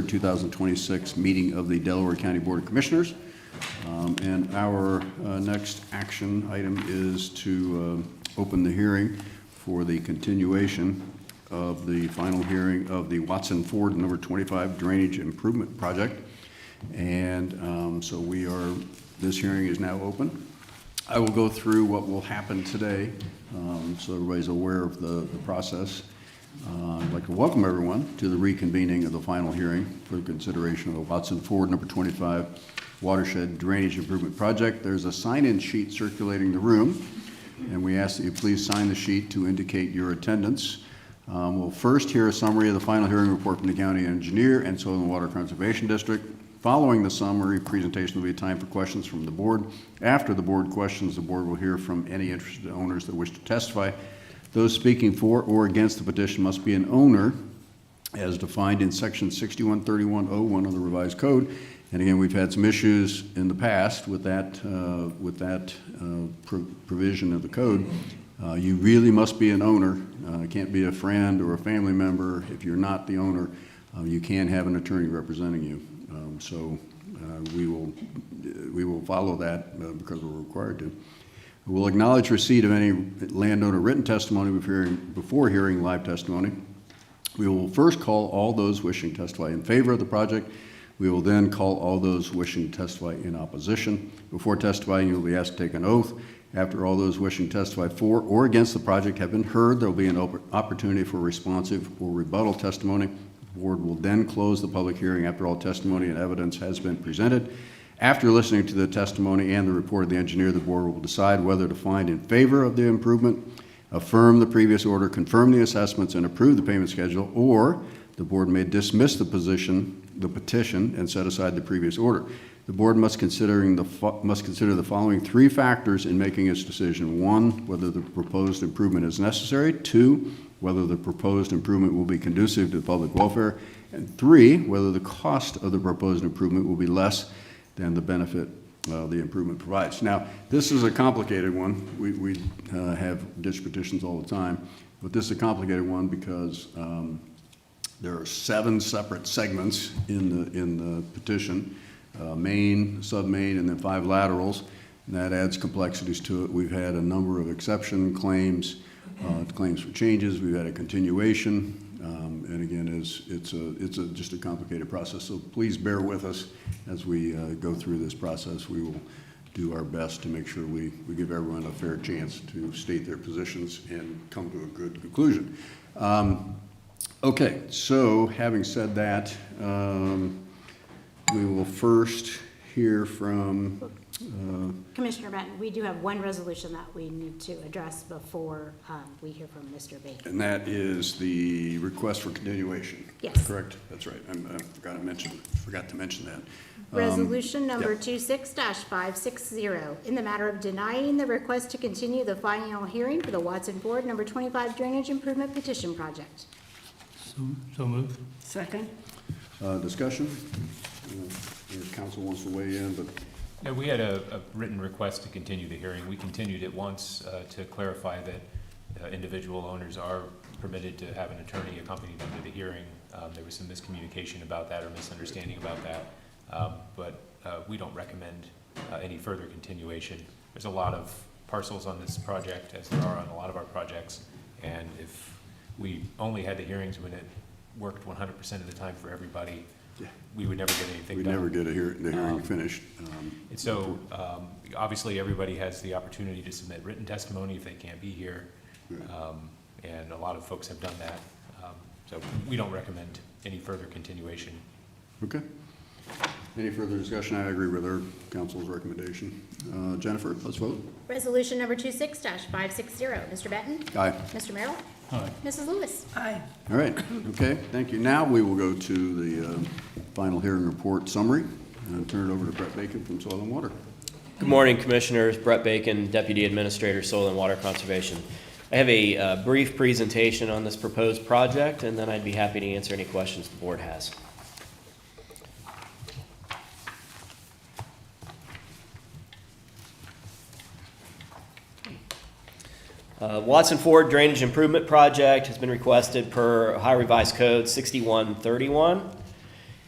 23rd, 2026 meeting of the Delaware County Board of Commissioners. And our next action item is to open the hearing for the continuation of the final hearing of the Watson Ford number 25 Drainage Improvement Project. And so this hearing is now open. I will go through what will happen today, so everybody's aware of the process. I'd like to welcome everyone to the reconvening of the final hearing for the consideration of the Watson Ford number 25 Watershed Drainage Improvement Project. There's a sign-in sheet circulating the room, and we ask that you please sign the sheet to indicate your attendance. We'll first hear a summary of the final hearing report from the county engineer and Soil and Water Conservation District. Following the summary presentation will be time for questions from the board. After the board questions, the board will hear from any interested owners that wish to testify. Those speaking for or against the petition must be an owner as defined in section 613101 of the revised code. And again, we've had some issues in the past with that provision of the code. You really must be an owner. It can't be a friend or a family member. If you're not the owner, you can have an attorney representing you. We will follow that because we're required to. We'll acknowledge receipt of any landowner written testimony before hearing live testimony. We will first call all those wishing to testify in favor of the project. We will then call all those wishing to testify in opposition. Before testifying, you will be asked to take an oath. After all those wishing to testify for or against the project have been heard, there will be an opportunity for responsive or rebuttal testimony. The board will then close the public hearing after all testimony and evidence has been presented. After listening to the testimony and the report of the engineer, the board will decide whether to find in favor of the improvement, affirm the previous order, confirm the assessments, and approve the payment schedule, or the board may dismiss the petition and set aside the previous order. The board must consider the following three factors in making its decision. 1, whether the proposed improvement is necessary. 2, whether the proposed improvement will be conducive to public welfare. And 3, whether the cost of the proposed improvement will be less than the benefit the improvement provides. Now, this is a complicated one. We have ditch petitions all the time, but this is a complicated one because there are 7 separate segments in the petition, main, sub-main, and then 5 laterals, and that adds complexities to it. We've had a number of exception claims, claims for changes. We've had a continuation. And again, it's just a complicated process. So please bear with us as we go through this process. We will do our best to make sure we give everyone a fair chance to state their positions and come to a good conclusion. Okay, so having said that, we will first hear from Commissioner Benton. We do have one resolution that we need to address before we hear from Mr. Bacon. and that is the request for continuation. Yes. Correct? That's right. I forgot to mention that. Resolution number Yep. 26-560 in the matter of denying the request to continue the final hearing for the Watson Ford number 25 Drainage Improvement Petition Project. So moved. Second. Discussion? If council wants to weigh in, but Yeah, we had a written request to continue the hearing. We continued it once to clarify that individual owners are permitted to have an attorney accompany them to the hearing. There was some miscommunication about that or misunderstanding about that, but we don't recommend any further continuation. There's a lot of parcels on this project, as there are on a lot of our projects, and if we only had the hearings when it worked 100% of the time for everybody, we would never get anything we done. never get the hearing finished. And so, obviously, everybody has the opportunity to submit written testimony if they can't be here, and a lot of folks have done that. So we don't recommend any further continuation. Okay. Any further discussion? I agree with our council's recommendation. Jennifer, let's vote. Resolution number 26-560. Mr. Benton? Aye. Mr. Merrill? Aye. Mrs. Lewis? Aye. All right. Okay. Thank you. Now we will go to the final hearing report summary and turn it over to Brett Bacon from Soil and Water. Good morning, Commissioners. Brett Bacon, Deputy Administrator, Soil and Water Conservation. I have a brief presentation on this proposed project, and then I'd be happy to answer any questions the board has. Watson Ford Drainage Improvement Project has been requested per Ohio Revised Code 6131.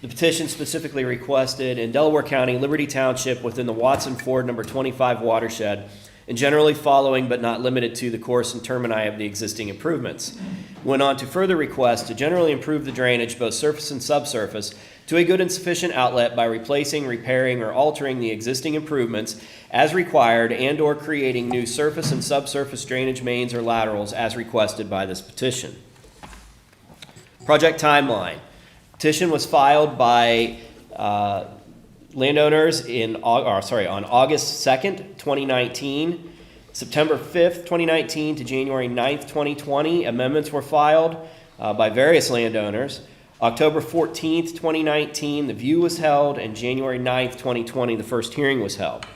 The petition specifically requested in Delaware County, Liberty Township, within the Watson Ford number 25 watershed, and generally following but not limited to the course and termini of the existing improvements. Went on to further request to generally improve the drainage, both surface and subsurface, to a good and sufficient outlet by replacing, repairing, or altering the existing improvements as required and/or creating new surface and subsurface drainage mains or laterals as requested by this petition. Project timeline. Petition was filed by landowners on August 2nd, 2019, September 5th, 2019 to January 9th, 2020. Amendments were filed by various landowners. October 14th, 2019, the view was held, and January 9th, 2020, the first hearing was held.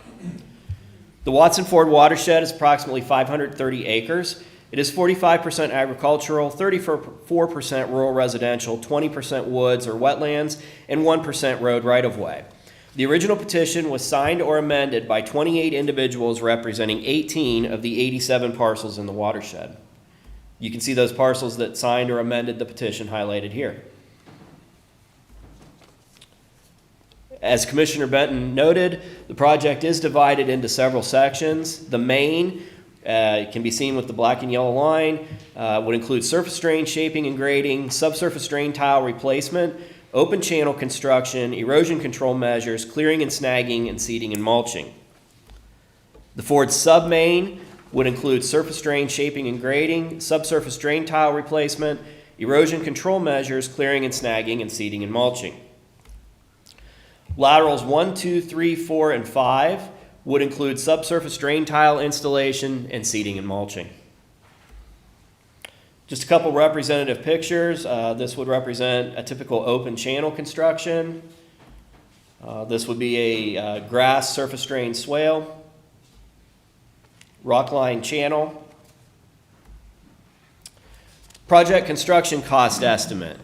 The Watson Ford watershed is approximately 530 acres. It is 45% agricultural, 34% rural residential, 20% woods or wetlands, and 1% road right-of-way. The original petition was signed or amended by 28 individuals representing 18 of the 87 parcels in the watershed. You can see those parcels that signed or amended the petition highlighted here. As Commissioner Benton noted, the project is divided into several sections. The main can be seen with the black and yellow line, would include surface drain shaping and grading, subsurface drain tile replacement, open channel construction, erosion control measures, clearing and snagging, and seeding and mulching. The Ford sub-main would include surface drain shaping and grading, subsurface drain tile replacement, erosion control measures, clearing and snagging, and seeding and mulching. Laterals 1, 2, 3, 4, and 5 would include subsurface drain tile installation and seeding and mulching. Just a couple representative pictures. This would represent a typical open channel construction. This would be a grass surface drain swale, rockline channel. Project construction cost estimate.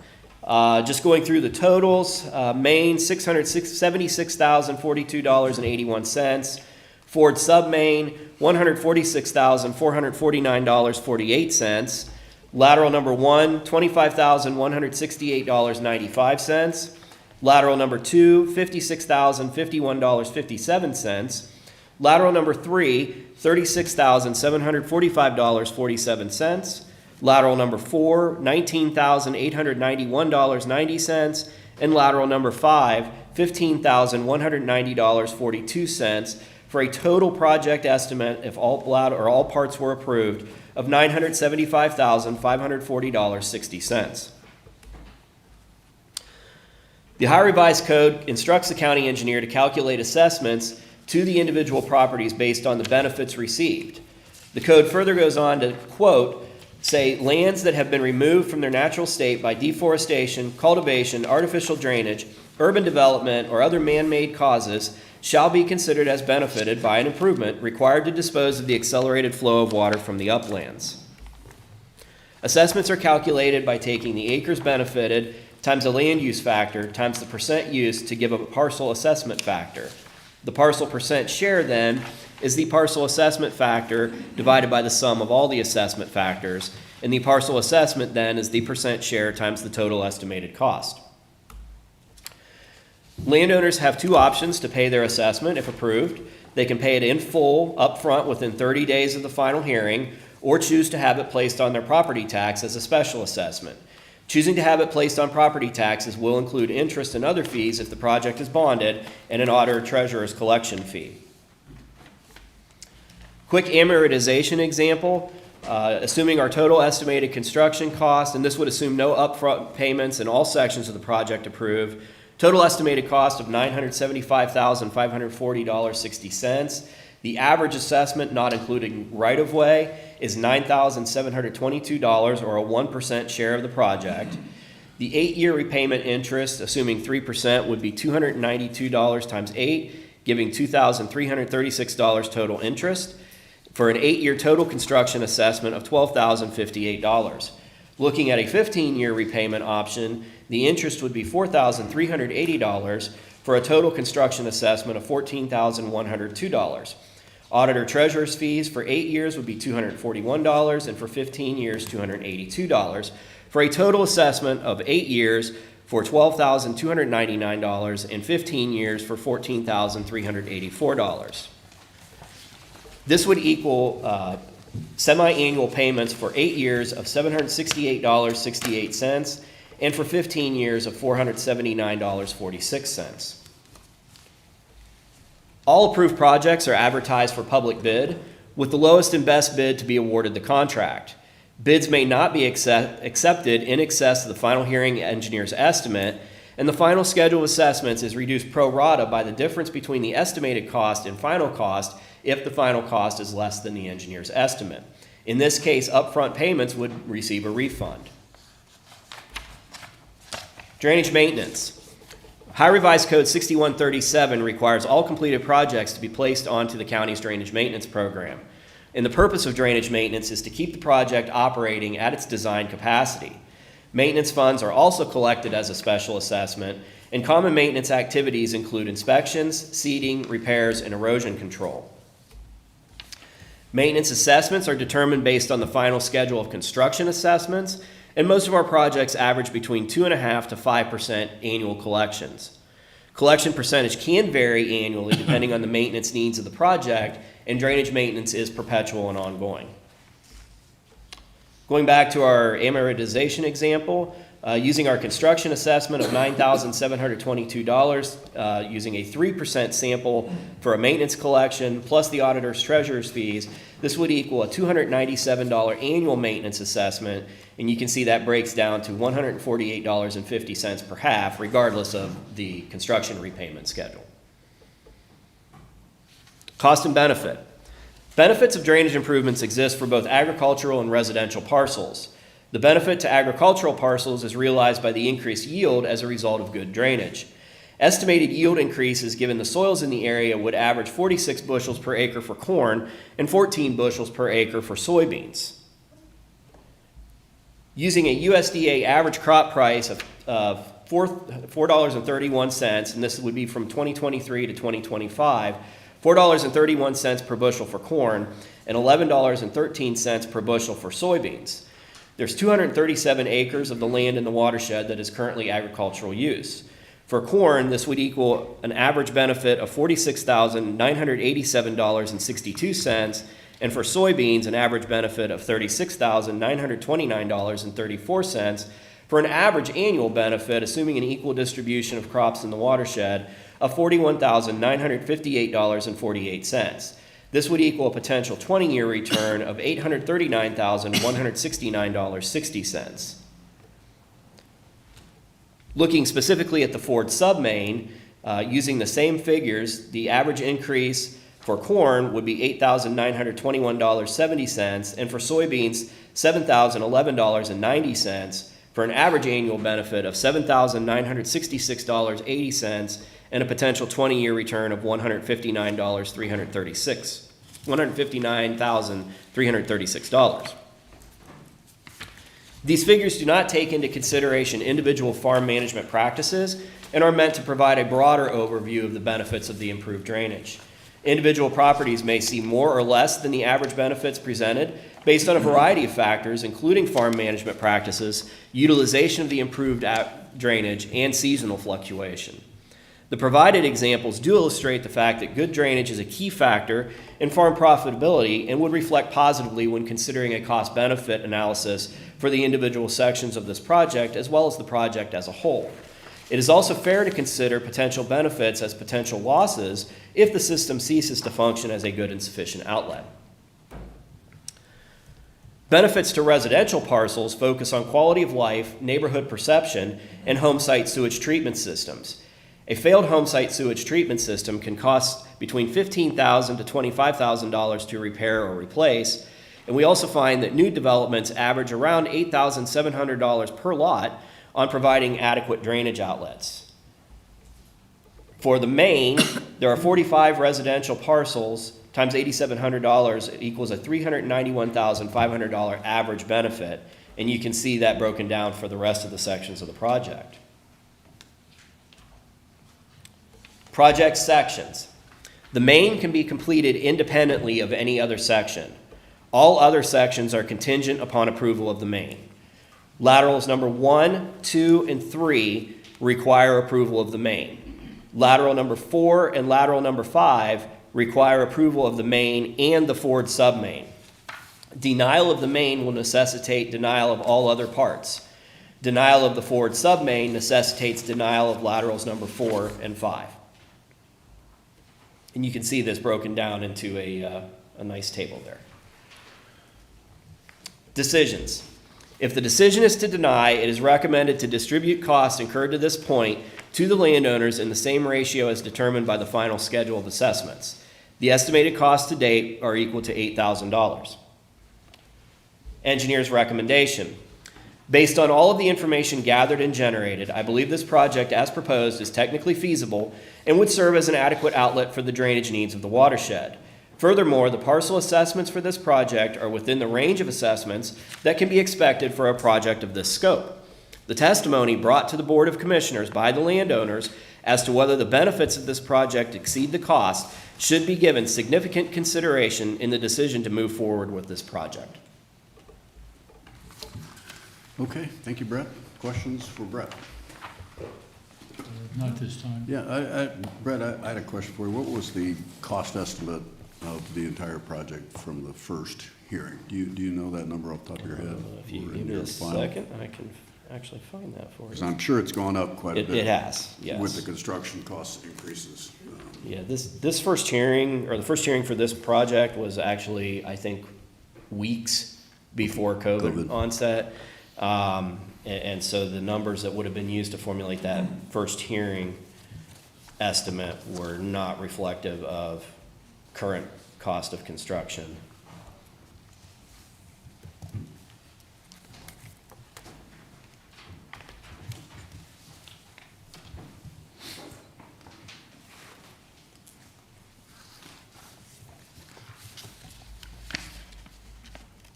Just going through the totals, main $676,042.81. Ford sub-main, $146,449.48. Lateral number 1, $25,168.95. Lateral number 2, $56,051.57. Lateral number 3, $36,745.47. Lateral number 4, $19,891.90. And lateral number 5, $15,190.42, for a total project estimate, if all parts were approved, of $975,540.60. The Ohio Revised Code instructs the county engineer to calculate assessments to the individual properties based on the benefits received. The code further goes on to, quote, say, lands that have been removed from their natural state by deforestation, cultivation, artificial drainage, urban development, or other man-made causes shall be considered as benefited by an improvement required to dispose of the accelerated flow of water from the uplands. Assessments are calculated by taking the acres benefited times the land use factor times the percent used to give a parcel assessment factor. The parcel percent share, then, is the parcel assessment factor divided by the sum of all the assessment factors, and the parcel assessment, then, is the percent share times the total estimated cost. Landowners have two options to pay their assessment if approved. They can pay it in full up front within 30 days of the final hearing, or choose to have it placed on their property tax as a special assessment. Choosing to have it placed on property taxes will include interest and other fees if the project is bonded, and an auditor treasurer's collection fee. Quick amortization example, assuming our total estimated construction cost, and this would assume no upfront payments in all sections of the project approved. Total estimated cost of $975,540.60. The average assessment, not including right-of-way, is $9,722, or a 1% share of the project. The 8-year repayment interest, assuming 3%, would be $292 times 8, giving $2,336 total interest, for an 8-year total construction assessment of $12,058. Looking at a 15-year repayment option, the interest would be $4,380 for a total construction assessment of $14,102. Auditor treasurer's fees for 8 years would be $241, and for 15 years, $282, for a total assessment of 8 years, for $12,299 and 15 years for $14,384. This would equal semi-annual payments for 8 years of $768.68 and for 15 years of $479.46. All approved projects are advertised for public bid, with the lowest and best bid to be awarded the contract. Bids may not be accepted in excess of the final hearing engineer's estimate, and the final schedule of assessments is reduced pro rata by the difference between the estimated cost and final cost if the final cost is less than the engineer's estimate. In this case, upfront payments would receive a refund. Drainage maintenance. Ohio Revised Code 6137 requires all completed projects to be placed onto the county's drainage maintenance program. And the purpose of drainage maintenance is to keep the project operating at its design capacity. Maintenance funds are also collected as a special assessment, and common maintenance activities include inspections, seeding, repairs, and erosion control. Maintenance assessments are determined based on the final schedule of construction assessments, and most of our projects average between 2.5% to 5% annual collections. Collection percentage can vary annually depending on the maintenance needs of the project, and drainage maintenance is perpetual and ongoing. Going back to our amortization example, using our construction assessment of $9,722, using a 3% sample for a maintenance collection, plus the auditor's treasurer's fees, this would equal a $297 annual maintenance assessment, and you can see that breaks down to $148.50 per half, regardless of the construction repayment schedule. Cost and benefit. Benefits of drainage improvements exist for both agricultural and residential parcels. The benefit to agricultural parcels is realized by the increased yield as a result of good drainage. Estimated yield increases given the soils in the area would average 46 bushels per acre for corn and 14 bushels per acre for soybeans. Using a USDA average crop price of $4.31, and this would be from 2023 to 2025, $4.31 per bushel for corn and $11.13 per bushel for soybeans. There's 237 acres of the land in the watershed that is currently agricultural use. For corn, this would equal an average benefit of $46,987.62, and for soybeans, an average benefit of $36,929.34, for an average annual benefit, assuming an equal distribution of crops in the watershed, of $41,958.48. This would equal a potential 20-year return of $839,169.60. Looking specifically at the Ford submain, using the same figures, the average increase for corn would be $8,921.70, and for soybeans, $7,011.90, for an average annual benefit of $7,966.80, and a potential 20-year return of $159,336. These figures do not take into consideration individual farm management practices and are meant to provide a broader overview of the benefits of the improved drainage. Individual properties may see more or less than the average benefits presented based on a variety of factors, including farm management practices, utilization of the improved drainage, and seasonal fluctuation. The provided examples do illustrate the fact that good drainage is a key factor in farm profitability and would reflect positively when considering a cost-benefit analysis for the individual sections of this project as well as the project as a whole. It is also fair to consider potential benefits as potential losses if the system ceases to function as a good and sufficient outlet. Benefits to residential parcels focus on quality of life, neighborhood perception, and home site sewage treatment systems. A failed home site sewage treatment system can cost between $15,000 to $25,000 to repair or replace, and we also find that new developments average around $8,700 per lot on providing adequate drainage outlets. For the main, there are 45 residential parcels times $8,700 equals a $391,500 average benefit, and you can see that broken down for the rest of the sections of the project. Project sections. The main can be completed independently of any other section. All other sections are contingent upon approval of the main. Laterals number 1, 2, and 3 require approval of the main. Lateral number 4 and lateral number 5 require approval of the main and the Ford submain. Denial of the main will necessitate denial of all other parts. Denial of the Ford submain necessitates denial of laterals number 4 and 5. And you can see this broken down into a nice table there. Decisions. If the decision is to deny, it is recommended to distribute costs incurred to this point to the landowners in the same ratio as determined by the final schedule of assessments. The estimated costs to date are equal to $8,000. Engineer's recommendation. Based on all of the information gathered and generated, I believe this project as proposed is technically feasible and would serve as an adequate outlet for the drainage needs of the watershed. Furthermore, the parcel assessments for this project are within the range of assessments that can be expected for a project of this scope. The testimony brought to the Board of Commissioners by the landowners as to whether the benefits of this project exceed the cost should be given significant consideration in the decision to move forward with this project. Okay, thank you, Brett. Questions for Brett? Not this time. Yeah, Brett, I had a question for you. What was the cost estimate of the entire project from the first hearing? Do you know that number off the top of your head? If you Or in give me your a file? second, I can actually find that for Because you. I'm sure it's gone up quite a bit. It has, yes. With the construction cost increases. Yeah, this first hearing, or the first hearing for this project was actually, I think, weeks before COVID onset. And so the numbers that would have been used to formulate that first hearing estimate were not reflective of current cost of construction.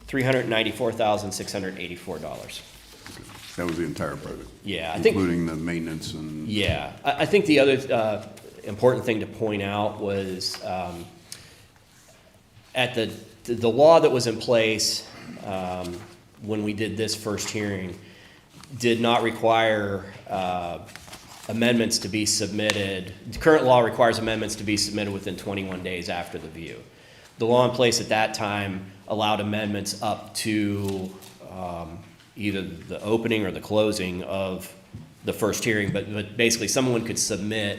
$394,684. That was the entire project? Yeah, I think. Including the maintenance and? Yeah, I think the other important thing to point out was at the law that was in place when we did this first hearing did not require amendments to be submitted. The current law requires amendments to be submitted within 21 days after the view. The law in place at that time allowed amendments up to either the opening or the closing of the first hearing, but basically someone could submit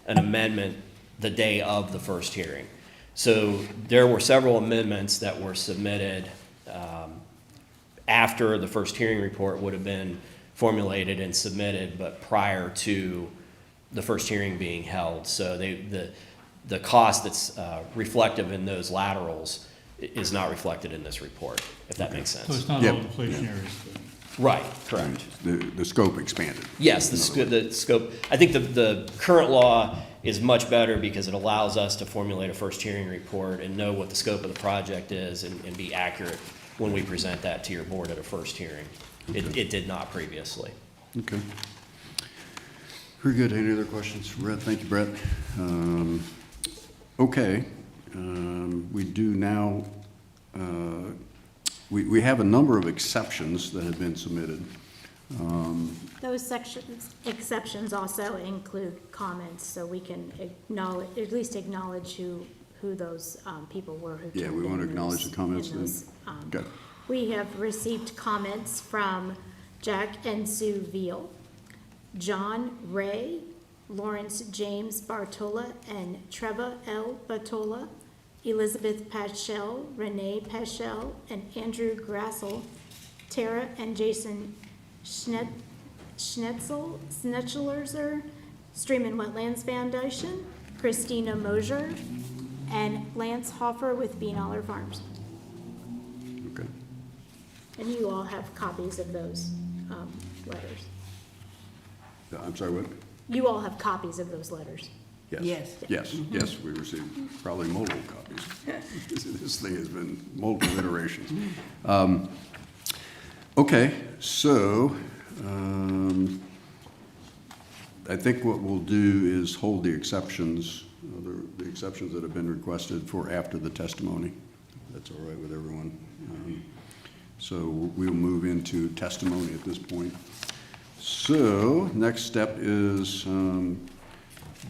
an amendment the day of the first hearing. So there were several amendments that were submitted after the first hearing report would have been formulated and submitted, but prior to the first hearing being held. So the cost that's reflective in those laterals is not reflected in this report, if that makes sense. So it's not Yep. all inflationary. Right, correct. The scope expanded. Yes, the scope, I think the current law is much better because it allows us to formulate a first hearing report and know what the scope of the project is and be accurate when we present that to your board at a first hearing. It did not previously. Okay. Very good. Any other questions for Brett? Thank you, Brett. Okay. We do now, we have a number of exceptions that have been submitted. Those exceptions also include comments, so we can acknowledge, at least acknowledge who those people were who Yeah, turned we want to in acknowledge those- the comments in then. those, Okay. We have received comments from Jack and Sue Veal, John Ray, Lawrence James Bartola, and Treva L. Bartola, Elizabeth Paschel, Renee Paschel, and Andrew Grassel, Tara and Jason Schnetzlerzer, Stream and Wetlands Foundation, Christina Mosier, and Lance Hoffer with Beanaller Farms. Okay. And you all have copies of those letters. I'm sorry, what? You all have copies of those letters. Yes. Yes, yes, we received probably multiple copies. This thing has been multiple iterations. Okay, so I think what we'll do is hold the exceptions, the exceptions that have been requested for after the testimony. That's all right with everyone. So we'll move into testimony at this point. So, next step is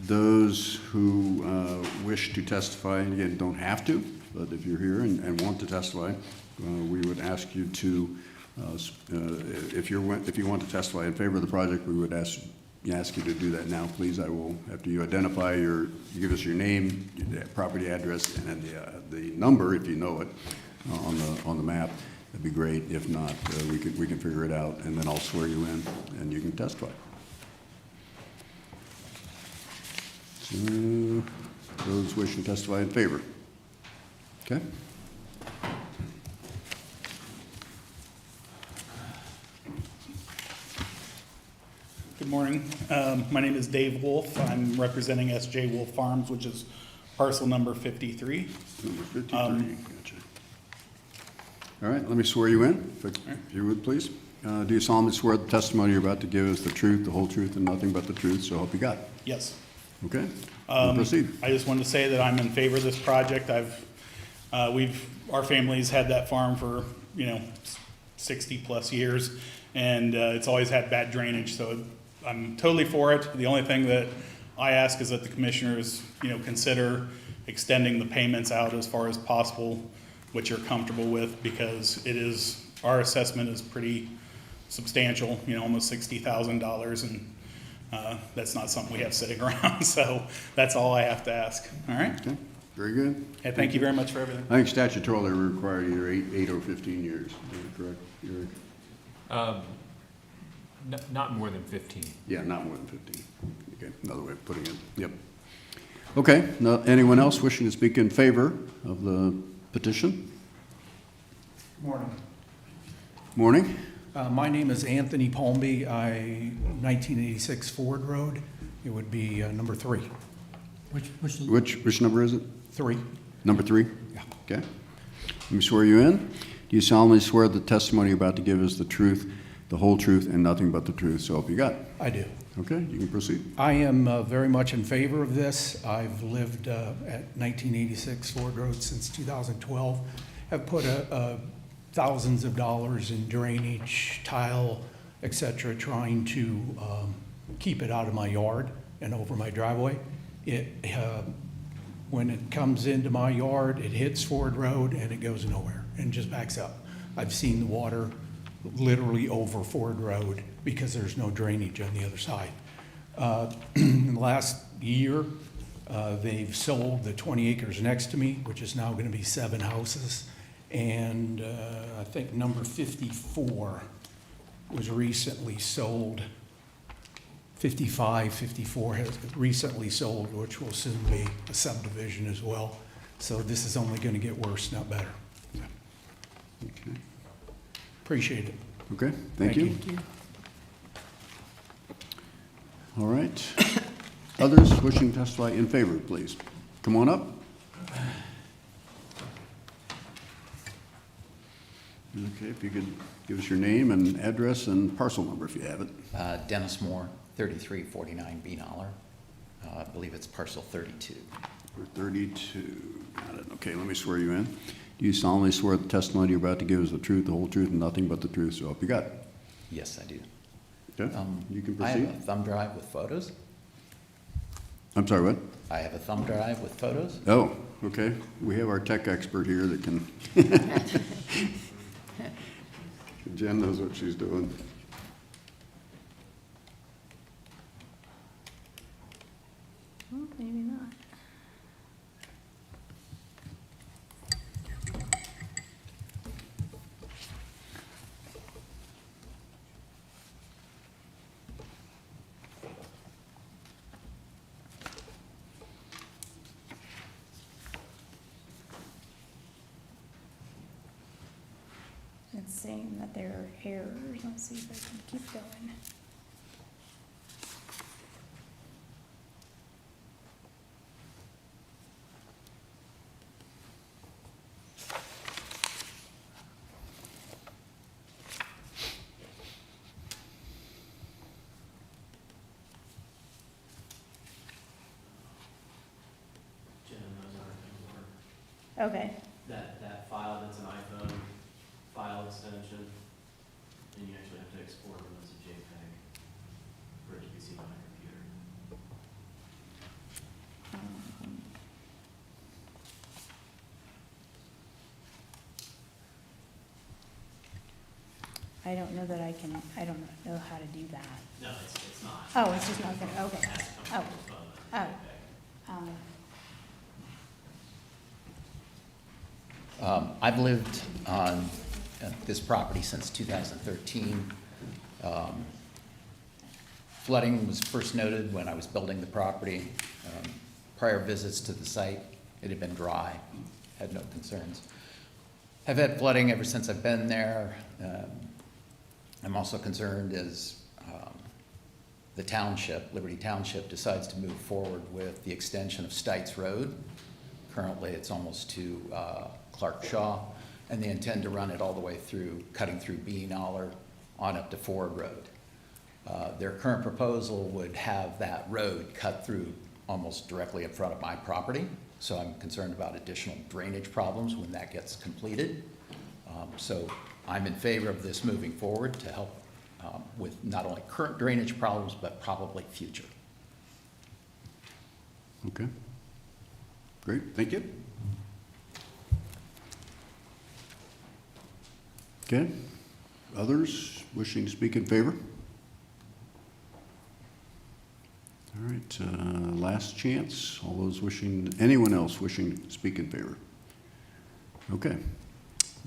those who wish to testify, and again, don't have to, but if you're here and want to testify, we would ask you to, if you want to testify in favor of the project, we would ask you to do that now, please. I will, after you identify you give us your name, your property address, and then the number, if you know it, on the map. That'd be great. If not, we can figure it out, and then I'll swear you in, and you can testify. So, those wishing to testify in favor. Okay. Good morning. My name is Dave Wolf. I'm representing S.J. Wolf Farms, which is parcel number 53. Number 53, gotcha. All right, let me swear you in, if you would, please. Do you solemnly swear the testimony you're about to give is the truth, the whole truth, and nothing but the truth, so help you God? Yes. Okay, proceed. I just wanted to say that I'm in favor of this project. Our family's had that farm for, 60 plus years, and it's always had bad drainage, so I'm totally for it. The only thing that I ask is that the commissioners, consider extending the payments out as far as possible, which you're comfortable with, because our assessment is pretty substantial, almost $60,000, and that's not something we have sitting around, so that's all I have to ask. All right? Okay, very good. Hey, thank you very much for everything. I think statutorily we're required either 8 or 15 years, is that correct? Not more than 15. Yeah, not more than 15. Okay, another way of putting it, yep. Okay, now, anyone else wishing to speak in favor of the petition? Morning. Morning. My name is Anthony Palmby. 1986 Ford Road. It would be number 3. Which number is it? 3. Number 3? Yeah. Okay. Let me swear you in. Do you solemnly swear the testimony you're about to give is the truth, the whole truth, and nothing but the truth, so help you God? I do. Okay, you can proceed. I am very much in favor of this. I've lived at 1986 Ford Road since 2012. I've put thousands of dollars in drainage, tile, etc., trying to keep it out of my yard and over my driveway. When it comes into my yard, it hits Ford Road and it goes nowhere and just backs up. I've seen the water literally over Ford Road because there's no drainage on the other side. In the last year, they've sold the 20 acres next to me, which is now going to be 7 houses. And I think number 54 was recently sold. 54 has recently sold, which will soon be a subdivision as well. So this is only going to get worse, not better. Okay. Appreciate it. Okay, thank you. Thank you. All right. Others wishing to testify in favor, please. Come on up. Okay, if you could give us your name and address and parcel number if you have it. Dennis Moore, 3349 Bean Holler. I believe it's parcel 32. For 32, got it. Okay, let me swear you in. Do you solemnly swear the testimony you're about to give is the truth, the whole truth, and nothing but the truth, so help you God? Yes, I do. Okay, you can I proceed. have a thumb drive with photos. I'm sorry, what? I have a thumb drive with photos. Oh, okay. We have our tech expert here that can. Jen knows what she's doing. Well, maybe not. It's saying that there are errors. Let's see if I can keep going. Jen knows how things work. Okay. That file, that's an iPhone file extension, and you actually have to export them as a JPEG. which you can see on my computer. I don't know that I don't know how to do that. No, it's not. Oh, it's just not there, okay. Oh, oh. I've lived on this property since 2013. Flooding was first noted when I was building the property. Prior visits to the site, it had been dry, had no concerns. I've had flooding ever since I've been there. I'm also concerned as the township, Liberty Township, decides to move forward with the extension of Stites Road. Currently, it's almost to Clark Shaw, and they intend to run it all the way through, cutting through Beanoller on up to Ford Road. Their current proposal would have that road cut through almost directly in front of my property, so I'm concerned about additional drainage problems when that gets completed. So I'm in favor of this moving forward to help with not only current drainage problems, but probably future. Okay. Great, thank you. Okay, others wishing to speak in favor? All right, last chance, all those wishing, anyone else wishing to speak in favor? Okay,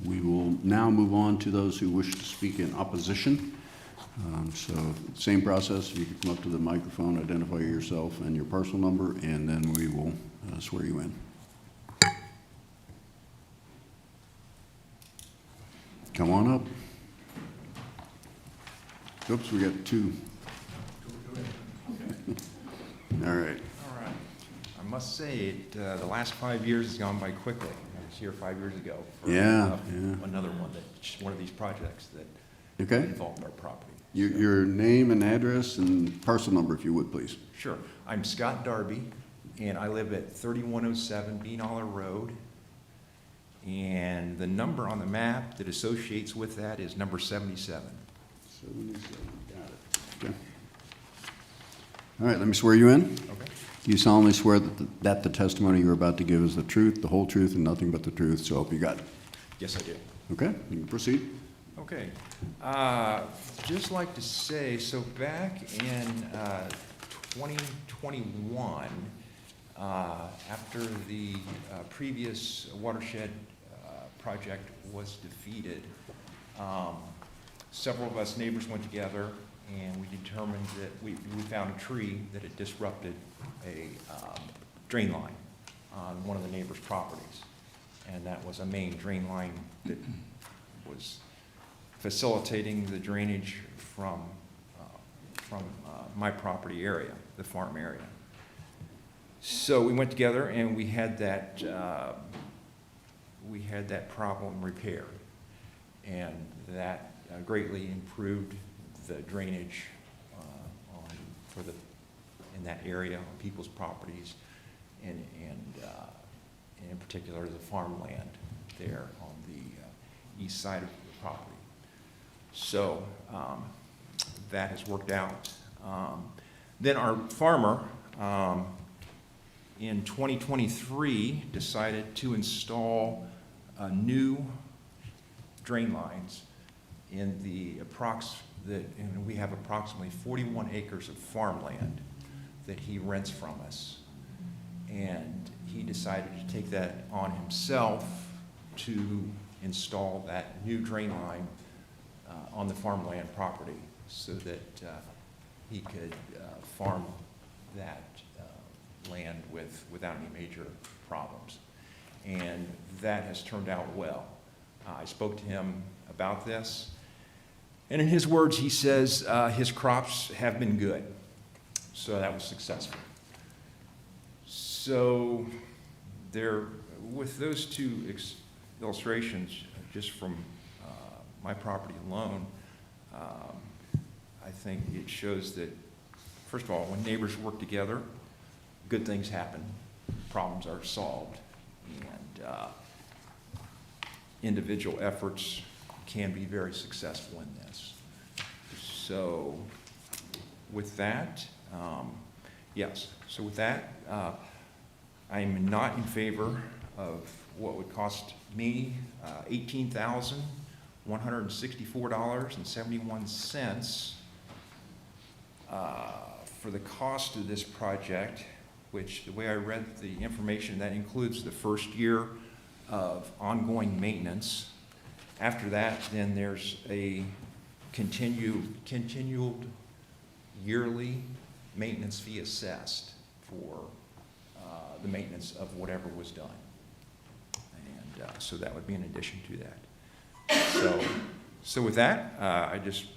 we will now move on to those who wish to speak in opposition. So same process, you can come up to the microphone, identify yourself and your parcel number, and then we will swear you in. Come on up. Oops, we got two. All right. All right. I must say, the last 5 years has gone by quickly. I was here 5 years ago for Yeah. another one of these projects that Okay. involved our property. Your name and address and parcel number, if you would, please. Sure. I'm Scott Darby, and I live at 3107 Beanoller Road. And the number on the map that associates with that is number 77. 77, got it. Okay. All right, let me swear you in. Okay. Do you solemnly swear that the testimony you're about to give is the truth, the whole truth, and nothing but the truth, so help you God? Yes, I do. Okay, you can proceed. Okay. Just like to say, so back in 2021, after the previous watershed project was defeated, several of us neighbors went together and we determined that we found a tree that had disrupted a drain line on one of the neighbors' properties. And that was a main drain line that was facilitating the drainage from my property area, the farm area. So we went together and we had that problem repaired, and that greatly improved the drainage in that area on people's properties, and in particular the farmland there on the east side of the property. So that has worked out. Then our farmer in 2023 decided to install new drain lines in and we have approximately 41 acres of farmland that he rents from us. And he decided to take that on himself to install that new drain line on the farmland property so that he could farm that land without any major problems. And that has turned out well. I spoke to him about this, and in his words, he says his crops have been good. So that was successful. So with those two illustrations, just from my property alone, I think it shows that, first of all, when neighbors work together, good things happen, problems are solved, and individual efforts can be very successful in this. So with that, yes, so with that, I'm not in favor of what would cost me $18,164.71 for the cost of this project, which, the way I read the information, that includes the first year of ongoing maintenance. After that, then there's a continual yearly maintenance fee assessed for the maintenance of whatever was done. And so that would be in addition to that. So with that, I just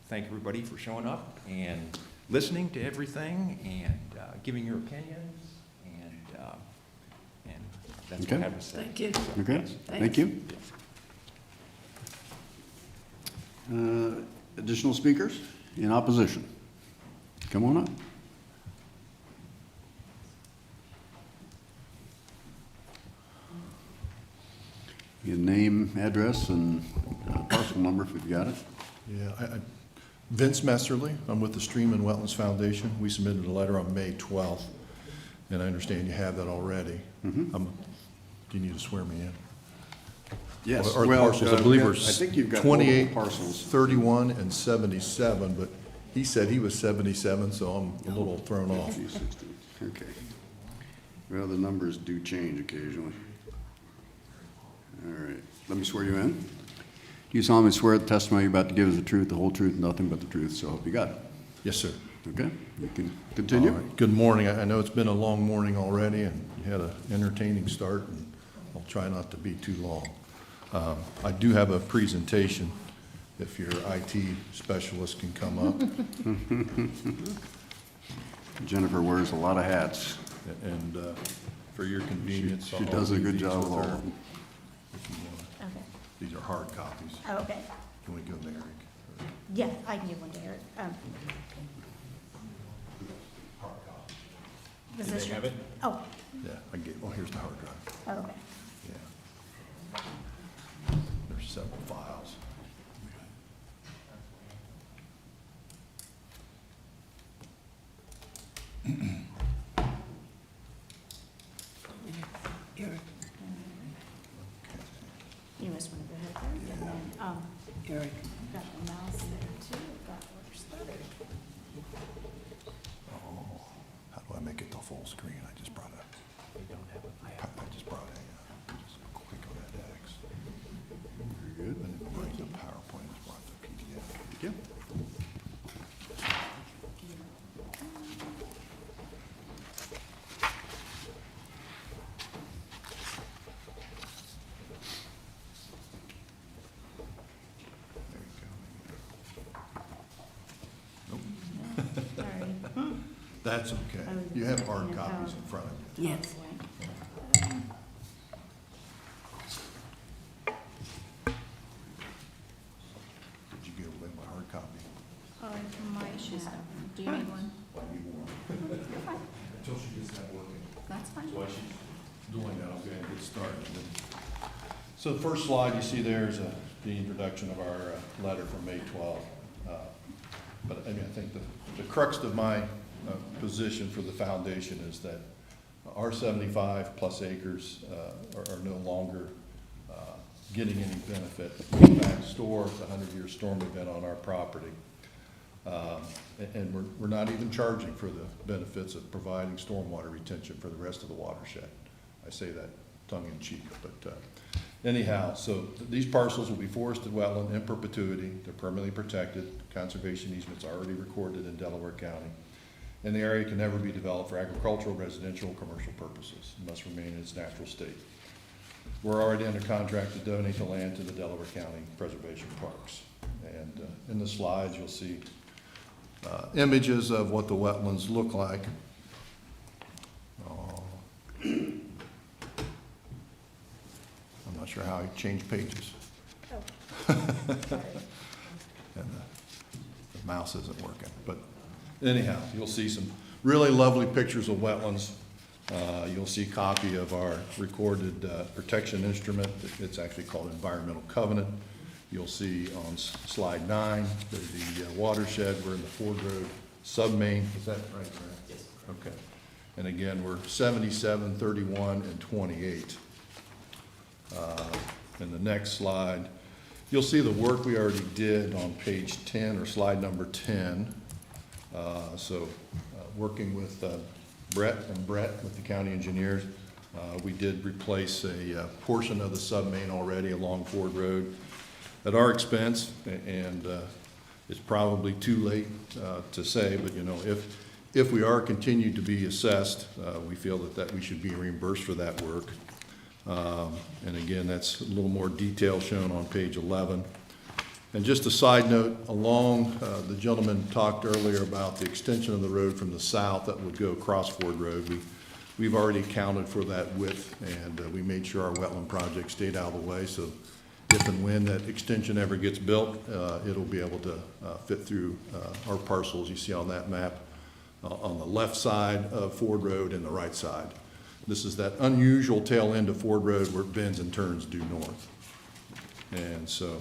thank everybody for showing up and listening to everything and giving your opinions, and that's what I Okay. have to say. Thank you. Okay, thank you. Additional speakers in opposition? Come on up. Your name, address, and parcel number if you've got it. Yeah, Vince Messerly, I'm with the Stream and Wetlands Foundation. We submitted a letter on May 12th, and I understand you have that already. Mhm. Do you need to swear me in? Yes, Or the well, parcels, I believe, yeah, are I think you've got 28, multiple parcels. 31, and 77, but he said he was 77, so I'm a little thrown off. Okay. Well, the numbers do change occasionally. All right, let me swear you in. Do you solemnly swear the testimony you're about to give is the truth, the whole truth, and nothing but the truth, so help you God? Yes, sir. Okay, you can continue. All right. Good morning. I know it's been a long morning already, and you had an entertaining start, and I'll try not to be too long. I do have a presentation, if your IT specialist can come up. Jennifer wears a lot of hats. And for your convenience, She I'll does a leave good these job with with all her of them. if you want. Okay. These are hard copies. Oh, okay. Can we go to Eric? Yeah, I can give one to Eric. Was this your- Oh, Yeah, I get, well, here's the hard drive. oh, okay. Yeah. There's several files. Eric, You must want to go ahead first, and then, Eric, got the mouse there too, got where started. Oh, how do I make it the full screen? I just brought just click on that X. Very good. And it brings the PowerPoint, it's brought the PDF. Thank you. There you go. Sorry. That's okay. You have hard copies in front of you. yes. Did you get away with my hard copy? Might have. Do you need one? Until she gets that working. That's fine. While she's doing that, I'll go ahead and get started. So the first slide you see there is the introduction of our letter from May 12th. But I mean, I think the crux of my position for the foundation is that our 75 plus acres are no longer getting any benefit. In fact, STORE, the 100-year storm event on our property. And we're not even charging for the benefits of providing stormwater retention for the rest of the watershed. I say that tongue in cheek, but anyhow, so these parcels will be forested wetland in perpetuity. They're permanently protected. Conservation easements already recorded in Delaware County. And the area can never be developed for agricultural, residential, or commercial purposes. It must remain in its natural state. We're already under contract to donate the land to the Delaware County Preservation Parks. And in the slides, you'll see images of what the wetlands look like. Oh. I'm not sure how I change pages. Oh, sorry. And the mouse isn't working, but anyhow, you'll see some really lovely pictures of wetlands. You'll see a copy of our recorded protection instrument. It's actually called Environmental Covenant. You'll see on slide 9, the watershed, we're in the Ford Road submain, is that right, Grant? Yes. Okay. And again, we're 77, 31, and 28. In the next slide, you'll see the work we already did on page 10, or slide number 10. Working with Brett with the county engineers, we did replace a portion of the submain already along Ford Road at our expense, and it's probably too late to say, but you know, if we are continued to be assessed, we feel that we should be reimbursed for that work. And again, that's a little more detail shown on page 11. And just a side note, the gentleman talked earlier about the extension of the road from the south that would go across Ford Road. We've already accounted for that width, and we made sure our wetland project stayed out of the way, so if and when that extension ever gets built, it'll be able to fit through our parcels you see on that map on the left side of Ford Road and the right side. This is that unusual tail end of Ford Road where it bends and turns due north. And so,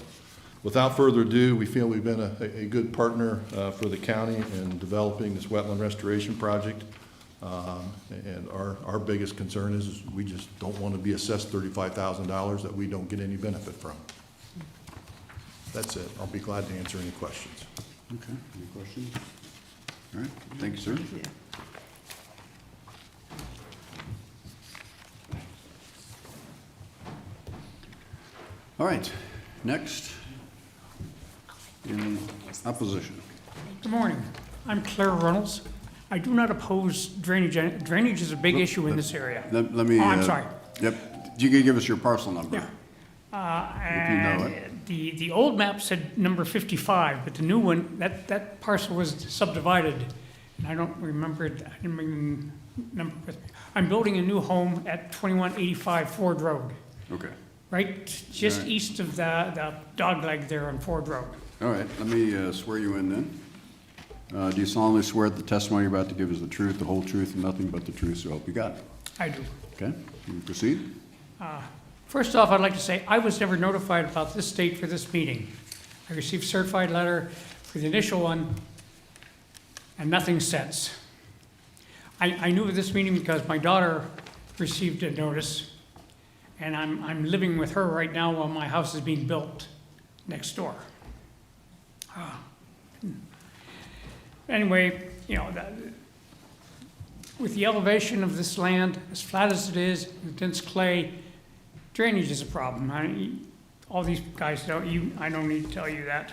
without further ado, we feel we've been a good partner for the county in developing this wetland restoration project. And our biggest concern is we just don't want to be assessed $35,000 that we don't get any benefit from. That's it. I'll be glad to answer any questions. Okay, any questions? All right, thank you, sir. All right, next, in opposition. Good morning. I'm Claire Reynolds. I do not oppose drainage. Drainage is a big issue in this area. Let me. Oh, I'm sorry. Yep, you can give us your parcel number. Yeah. If you know And the old map said number 55, but the new one, that parcel was subdivided. And I don't remember it. I didn't bring the number with me. I'm building a new home at 2185 Ford Road, Okay, right just All right. east of the dogleg there on Ford Road. all right, let me swear you in then. Do you solemnly swear that the testimony you're about to give is the truth, the whole truth, and nothing but the truth, so help you God? I do. Okay, you can proceed. First off, I'd like to say I was never notified about this date for this meeting. I received a certified letter for the initial one and nothing since. I knew of this meeting because my daughter received a notice, and I'm living with her right now while my house is being built next door. Anyway, you know, with the elevation of this land, as flat as it is, the dense clay, drainage is a problem. All these guys I don't need to tell you that.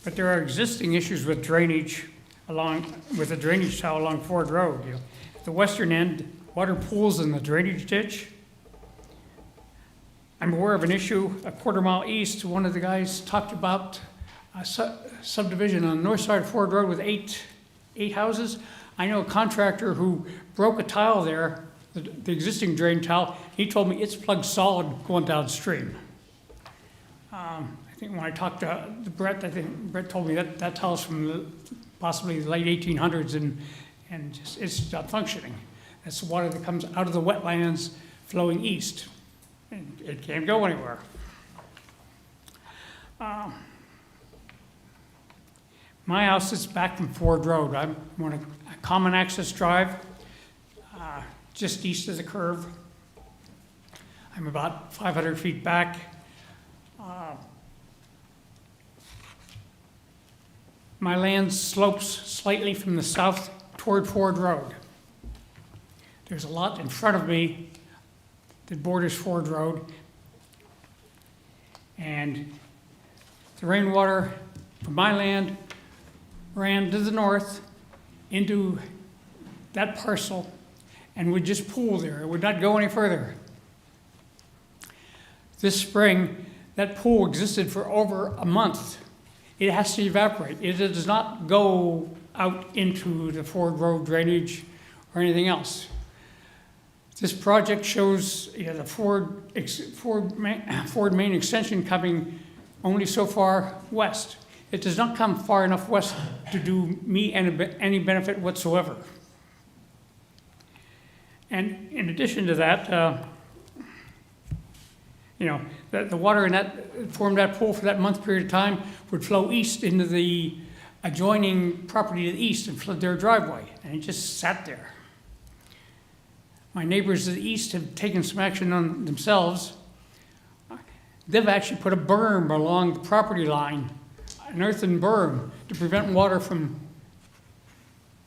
But there are existing issues with drainage with the drainage tile along Ford Road. You know, at the western end, water pools in the drainage ditch. I'm aware of an issue a quarter-mile east. One of the guys talked about a subdivision on the north side of Ford Road with eight houses. I know a contractor who broke a tile there, the existing drain tile. He told me it's plugged solid going downstream. I think when I talked to Brett, I think Brett told me that tile's from possibly the late 1800s and just, it's not functioning. That's the water that comes out of the wetlands flowing east. And it can't go anywhere. My house is back from Ford Road. I'm on a common access drive, just east of the curve. I'm about 500 feet back. My land slopes slightly from the south toward Ford Road. There's a lot in front of me that borders Ford Road. And the rainwater from my land ran to the north into that parcel and would just pool there. It would not go any further. This spring, that pool existed for over a month. It has to evaporate. It does not go out into the Ford Road drainage or anything else. This project shows the Ford main extension coming only so far west. It does not come far enough west to do me any benefit whatsoever. And in addition to that, the water in that formed that pool for that month period of time would flow east into the adjoining property to the east and flood their driveway, and it just sat there. My neighbors to the east have taken some action on themselves. They've actually put a berm along the property line, an earthen berm, to prevent water from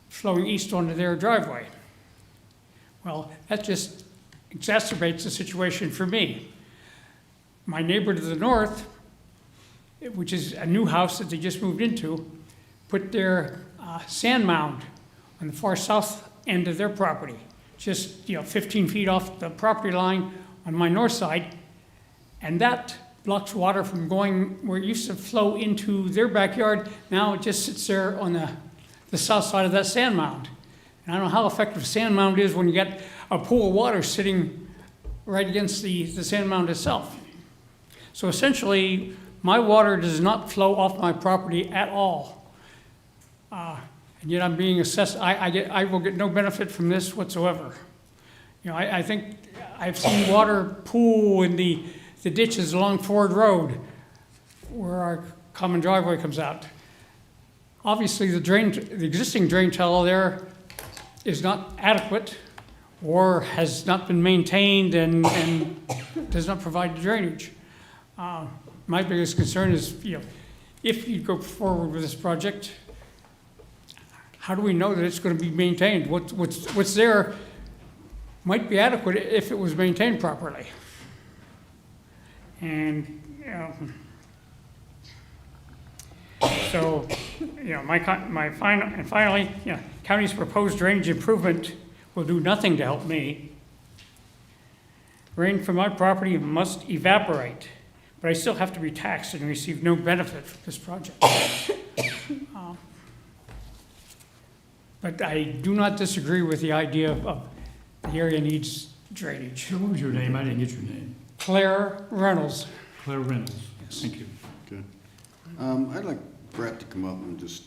flowing east onto their driveway. Well, that just exacerbates the situation for me. My neighbor to the north, which is a new house that they just moved into, put their sand mound on the far south end of their property, just 15 feet off the property line on my north side, and that blocks water from going where it used to flow into their backyard. Now it just sits there on the south side of that sand mound. And I don't know how effective a sand mound is when you get a pool of water sitting right against the sand mound itself. So essentially, my water does not flow off my property at all. And yet I'm being assessed, I will get no benefit from this whatsoever. I think I've seen water pool in the ditches along Ford Road where our common driveway comes out. Obviously, the existing drain tile there is not adequate or has not been maintained and does not provide drainage. My biggest concern is, if you go forward with this project, how do we know that it's going to be maintained? What's there might be adequate if it was maintained properly. And, so, finally, county's proposed drainage improvement will do nothing to help me. Rain from my property must evaporate, but I still have to be taxed and receive no benefit from this project. But I do not disagree with the idea of the area needs drainage. So what was your name? I didn't get your name. Claire Reynolds. Claire Reynolds. Thank you. Good. I'd like Brett to come up and just,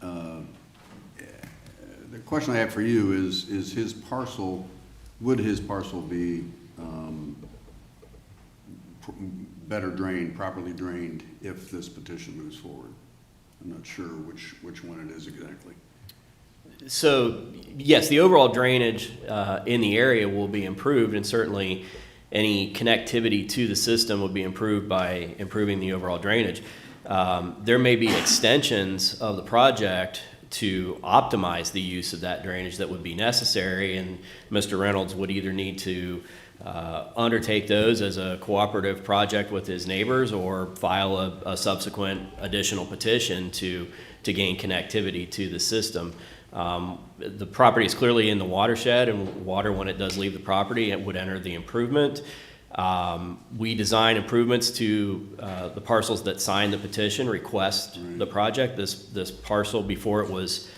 the question I have for you is his parcel, would his parcel be better drained, properly drained, if this petition moves forward? I'm not sure which one it is exactly. So, yes, the overall drainage in the area will be improved, and certainly any connectivity to the system will be improved by improving the overall drainage. There may be extensions of the project to optimize the use of that drainage that would be necessary, and Mr. Reynolds would either need to undertake those as a cooperative project with his neighbors or file a subsequent additional petition to gain connectivity to the system. The property is clearly in the watershed, and water, when it does leave the property, it would enter the improvement. We design improvements to the parcels that sign the petition, request the project. This parcel, before it was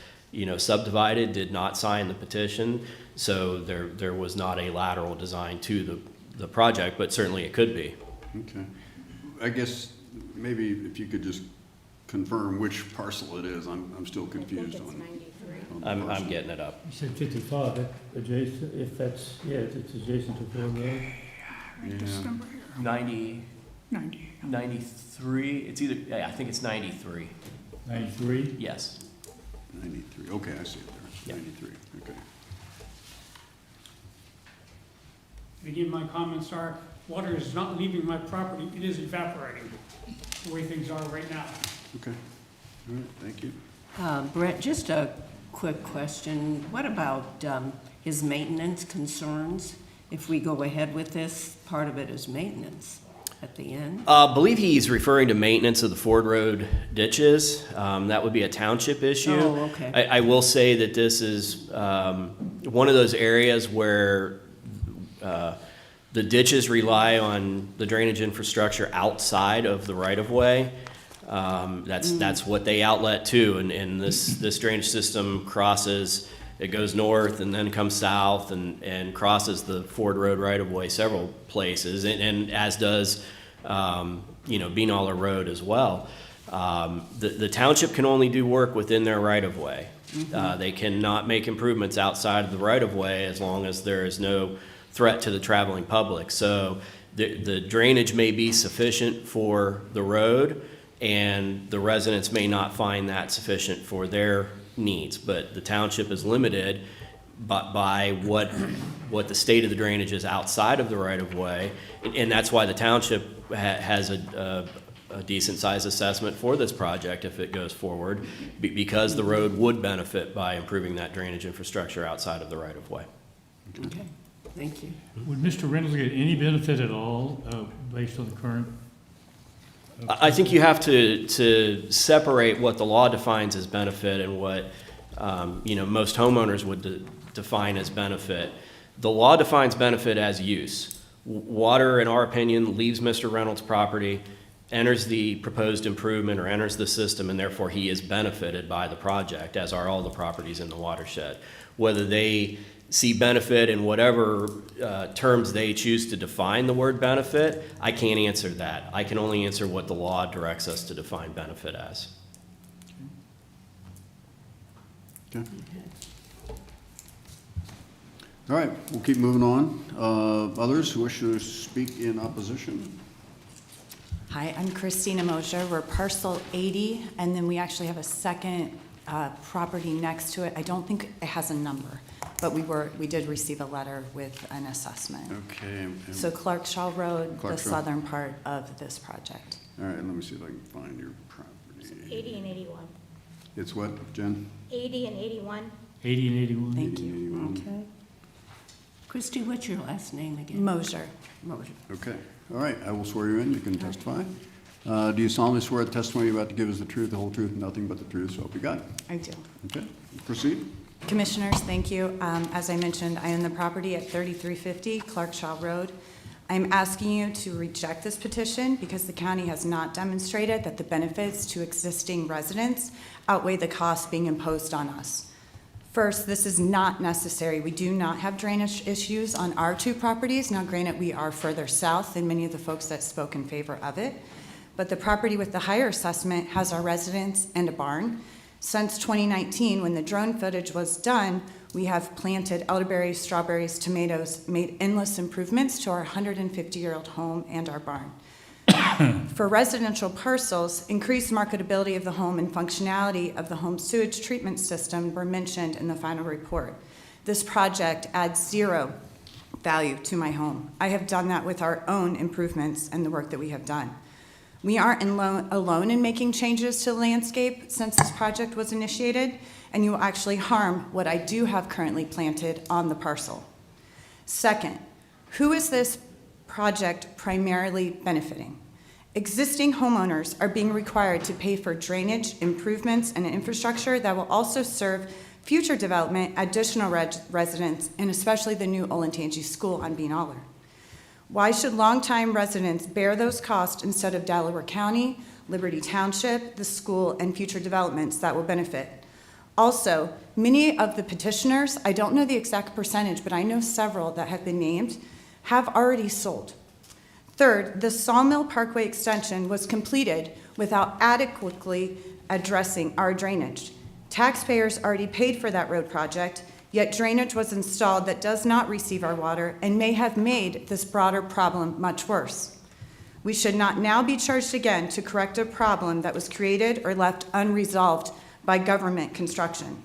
subdivided, did not sign the petition, so there was not a lateral design to the project, but certainly it could be. Okay. I guess maybe if you could just confirm which parcel it is. I'm still confused on it. I'm getting it up. You said 55, that adjacent, if it's adjacent to Ford Road? This Yeah. number here, 93, it's either, yeah, I think it's 93. 93? Yes. 93. Okay, I see it there. Yeah. 93. Okay. Again, my comments are, water is not leaving my property, it is evaporating, the way things are right now. Okay. All right. Thank you. Brett, just a quick question. What about his maintenance concerns? If we go ahead with this, part of it is maintenance at the end. I believe he's referring to maintenance of the Ford Road ditches. That would be a township issue. Oh, okay. I will say that this is one of those areas where the ditches rely on the drainage infrastructure outside of the right-of-way. That's what they outlet to, and this drainage system crosses. It goes north and then comes south and crosses the Ford Road right-of-way several places, and as does Beanaller Road as well. The township can only do work within their right-of-way. They cannot make improvements outside of the right-of-way as long as there is no threat to the traveling public. So the drainage may be sufficient for the road, and the residents may not find that sufficient for their needs, but the township is limited by what the state of the drainage is outside of the right-of-way, and that's why the township has a decent-sized assessment for this project if it goes forward, because the road would benefit by improving that drainage infrastructure outside of the right-of-way. Okay, thank you. Would Mr. Reynolds get any benefit at all, based on the current? I think you have to separate what the law defines as benefit and what, most homeowners would define as benefit. The law defines benefit as use. Water, in our opinion, leaves Mr. Reynolds' property, enters the proposed improvement or enters the system, and therefore he is benefited by the project, as are all the properties in the watershed. Whether they see benefit in whatever terms they choose to define the word benefit, I can't answer that. I can only answer what the law directs us to define benefit as. Okay. All right, we'll keep moving on. Others who wish to speak in opposition? Hi, I'm Christina Mosier. We're parcel 80, and then we actually have a second property next to it. I don't think it has a number, but we did receive a letter with an assessment. Okay. So Clarkshaw Road, the Clarkshaw. southern part of this project. All right, let me see if I can find your property. 80 and 81. It's what, Jen? 80 and 81. 80 and 81? Thank you. 81. Okay. Christie, what's your last name again? Mosier. Mosier. Okay, all right, I will swear you in, you can testify. Do you solemnly swear the testimony you're about to give is the truth, the whole truth, and nothing but the truth, so help you God? I do. Okay, proceed. Commissioners, thank you. As I mentioned, I own the property at 3350 Clarkshaw Road. I'm asking you to reject this petition because the county has not demonstrated that the benefits to existing residents outweigh the costs being imposed on us. First, this is not necessary. We do not have drainage issues on our two properties. Now, granted, we are further south than many of the folks that spoke in favor of it, but the property with the higher assessment has our residence and a barn. Since 2019, when the drone footage was done, we have planted elderberries, strawberries, tomatoes, made endless improvements to our 150-year-old home and our barn. For residential parcels, increased marketability of the home and functionality of the home sewage treatment system were mentioned in the final report. This project adds zero value to my home. I have done that with our own improvements and the work that we have done. We aren't alone in making changes to the landscape since this project was initiated, and you will actually harm what I do have currently planted on the parcel. Second, who is this project primarily benefiting? Existing homeowners are being required to pay for drainage improvements and infrastructure that will also serve future development, additional residents, and especially the new Olentangy School on Bean Aller. Why should longtime residents bear those costs instead of Delaware County, Liberty Township, the school, and future developments that will benefit? Also, many of the petitioners, I don't know the exact percentage, but I know several that have been named, have already sold. Third, the Sawmill Parkway extension was completed without adequately addressing our drainage. Taxpayers already paid for that road project, yet drainage was installed that does not receive our water and may have made this broader problem much worse. We should not now be charged again to correct a problem that was created or left unresolved by government construction.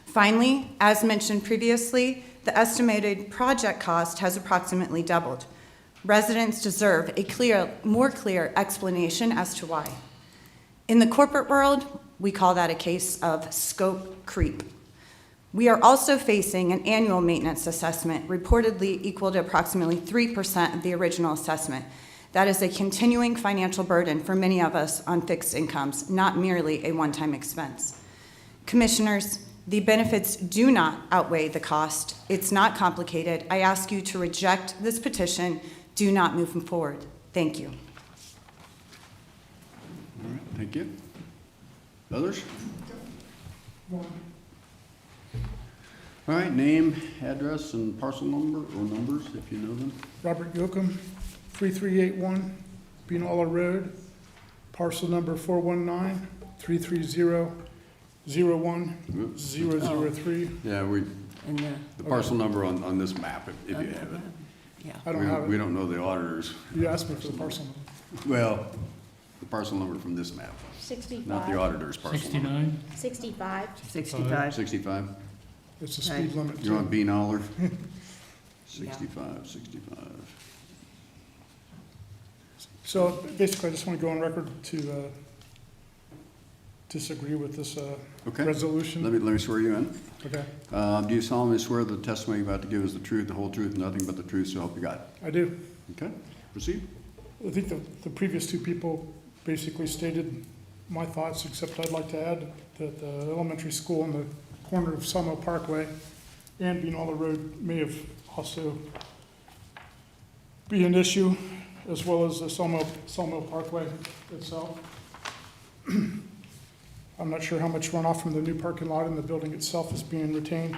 Finally, as mentioned previously, the estimated project cost has approximately doubled. Residents deserve a more clear explanation as to why. In the corporate world, we call that a case of scope creep. We are also facing an annual maintenance assessment reportedly equal to approximately 3% of the original assessment. That is a continuing financial burden for many of us on fixed incomes, not merely a one-time expense. Commissioners, the benefits do not outweigh the cost. It's not complicated. I ask you to reject this petition. Do not move them forward. Thank you. All right, thank you. Others? All right, name, address, and parcel number or numbers, if you know them. Robert Yoakum, 3381 Bean Aller Road, parcel number 419-330-01003. Yeah, And the parcel number on this map, if you have it. yeah. I don't have We it. don't know the auditors. You asked me for the parcel number. Well, the parcel number from this map, 65. not the auditor's parcel number. 69? 65. 65. 65? It's a speed limit. You're on too. Bean Aller? 65, 65. So basically, I just want to go on record to disagree with this Okay. resolution. Let me swear you in. Okay, Do you solemnly swear the testimony you're about to give is the truth, the whole truth, nothing but the truth, so help you God? I do. Okay, proceed. I think the previous two people basically stated my thoughts, except I'd like to add that the elementary school on the corner of Sawmill Parkway and Beanola Road may have also be an issue, as well as the Sawmill Parkway itself. I'm not sure how much runoff from the new parking lot and the building itself is being retained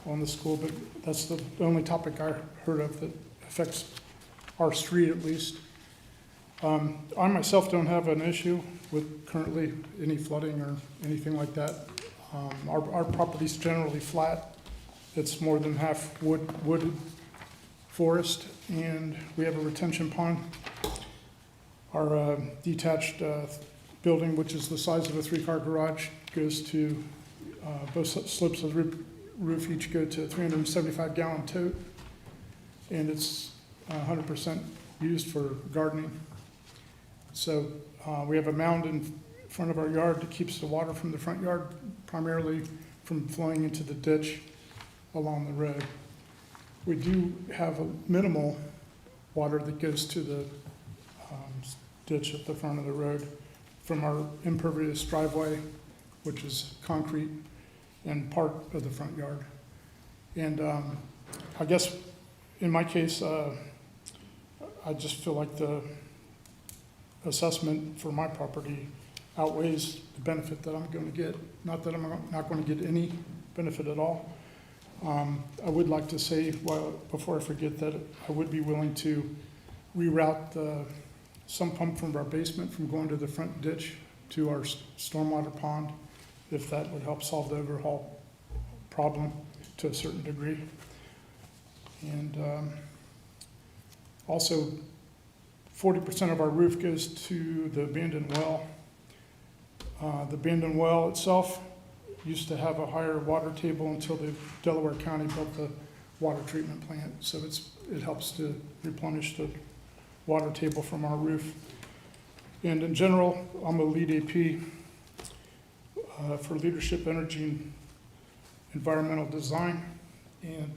on the school, but that's the only topic I heard of that affects our street at least. I myself don't have an issue with currently any flooding or anything like that. Our property's generally flat. It's more than half wooded forest, and we have a retention pond. Our detached building, which is the size of a three-car garage, goes to, both slopes of the roof each go to a 375-gallon tote, and it's 100% used for gardening. So we have a mound in front of our yard that keeps the water from the front yard primarily from flowing into the ditch along the road. We do have a minimal water that goes to the ditch at the front of the road from our impervious driveway, which is concrete and part of the front yard. And I guess in my case, I just feel like the assessment for my property outweighs the benefit that I'm going to get. Not that I'm not going to get any benefit at all. I would like to say, before I forget, that I would be willing to reroute some pump from our basement from going to the front ditch to our stormwater pond, if that would help solve the overhaul problem to a certain degree. And also, 40% of our roof goes to the abandoned well. The abandoned well itself used to have a higher water table until the Delaware County built the water treatment plant. So it helps to replenish the water table from our roof. And in general, I'm a lead AP for leadership, energy, and environmental design. And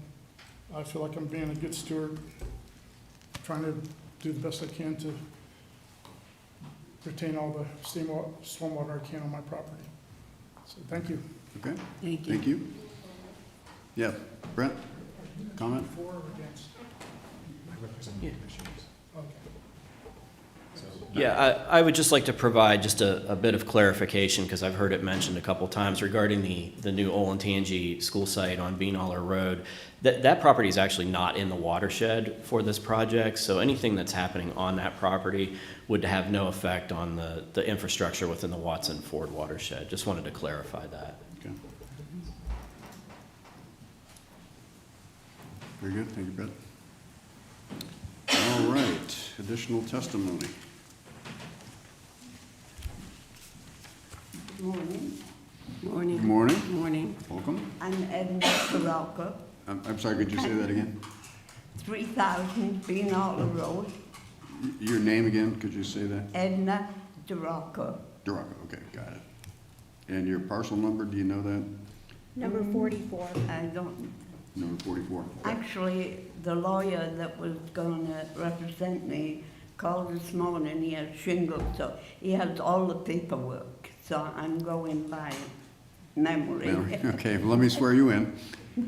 I feel like I'm being a good steward, trying to do the best I can to retain all the stormwater I can on my property. So thank you. Okay, Thank you. thank you. Yeah, Brent, comment? For or against? Yeah, I would just like to provide just a bit of clarification, because I've heard it mentioned a couple times regarding the new Olentangy school site on Beanoller Road. That property is actually not in the watershed for this project, so anything that's happening on that property would have no effect on the infrastructure within the Watson Ford watershed. Just wanted to clarify that. Okay. Very good, thank you, Brett. All right, additional testimony. Morning. Good Morning. morning, Morning. welcome. I'm Edna Soroka, I'm sorry, could you say that again? 3000 Beanola Road. Your name again, could you say that? Edna Soroka. Duraco, okay, got it. And your parcel number, do you know that? Number 44. I don't, Number 44? actually, the lawyer that was going to represent me called this morning. He has shingles, so he has all the paperwork. So I'm going by memory. Okay, well, let me swear you in.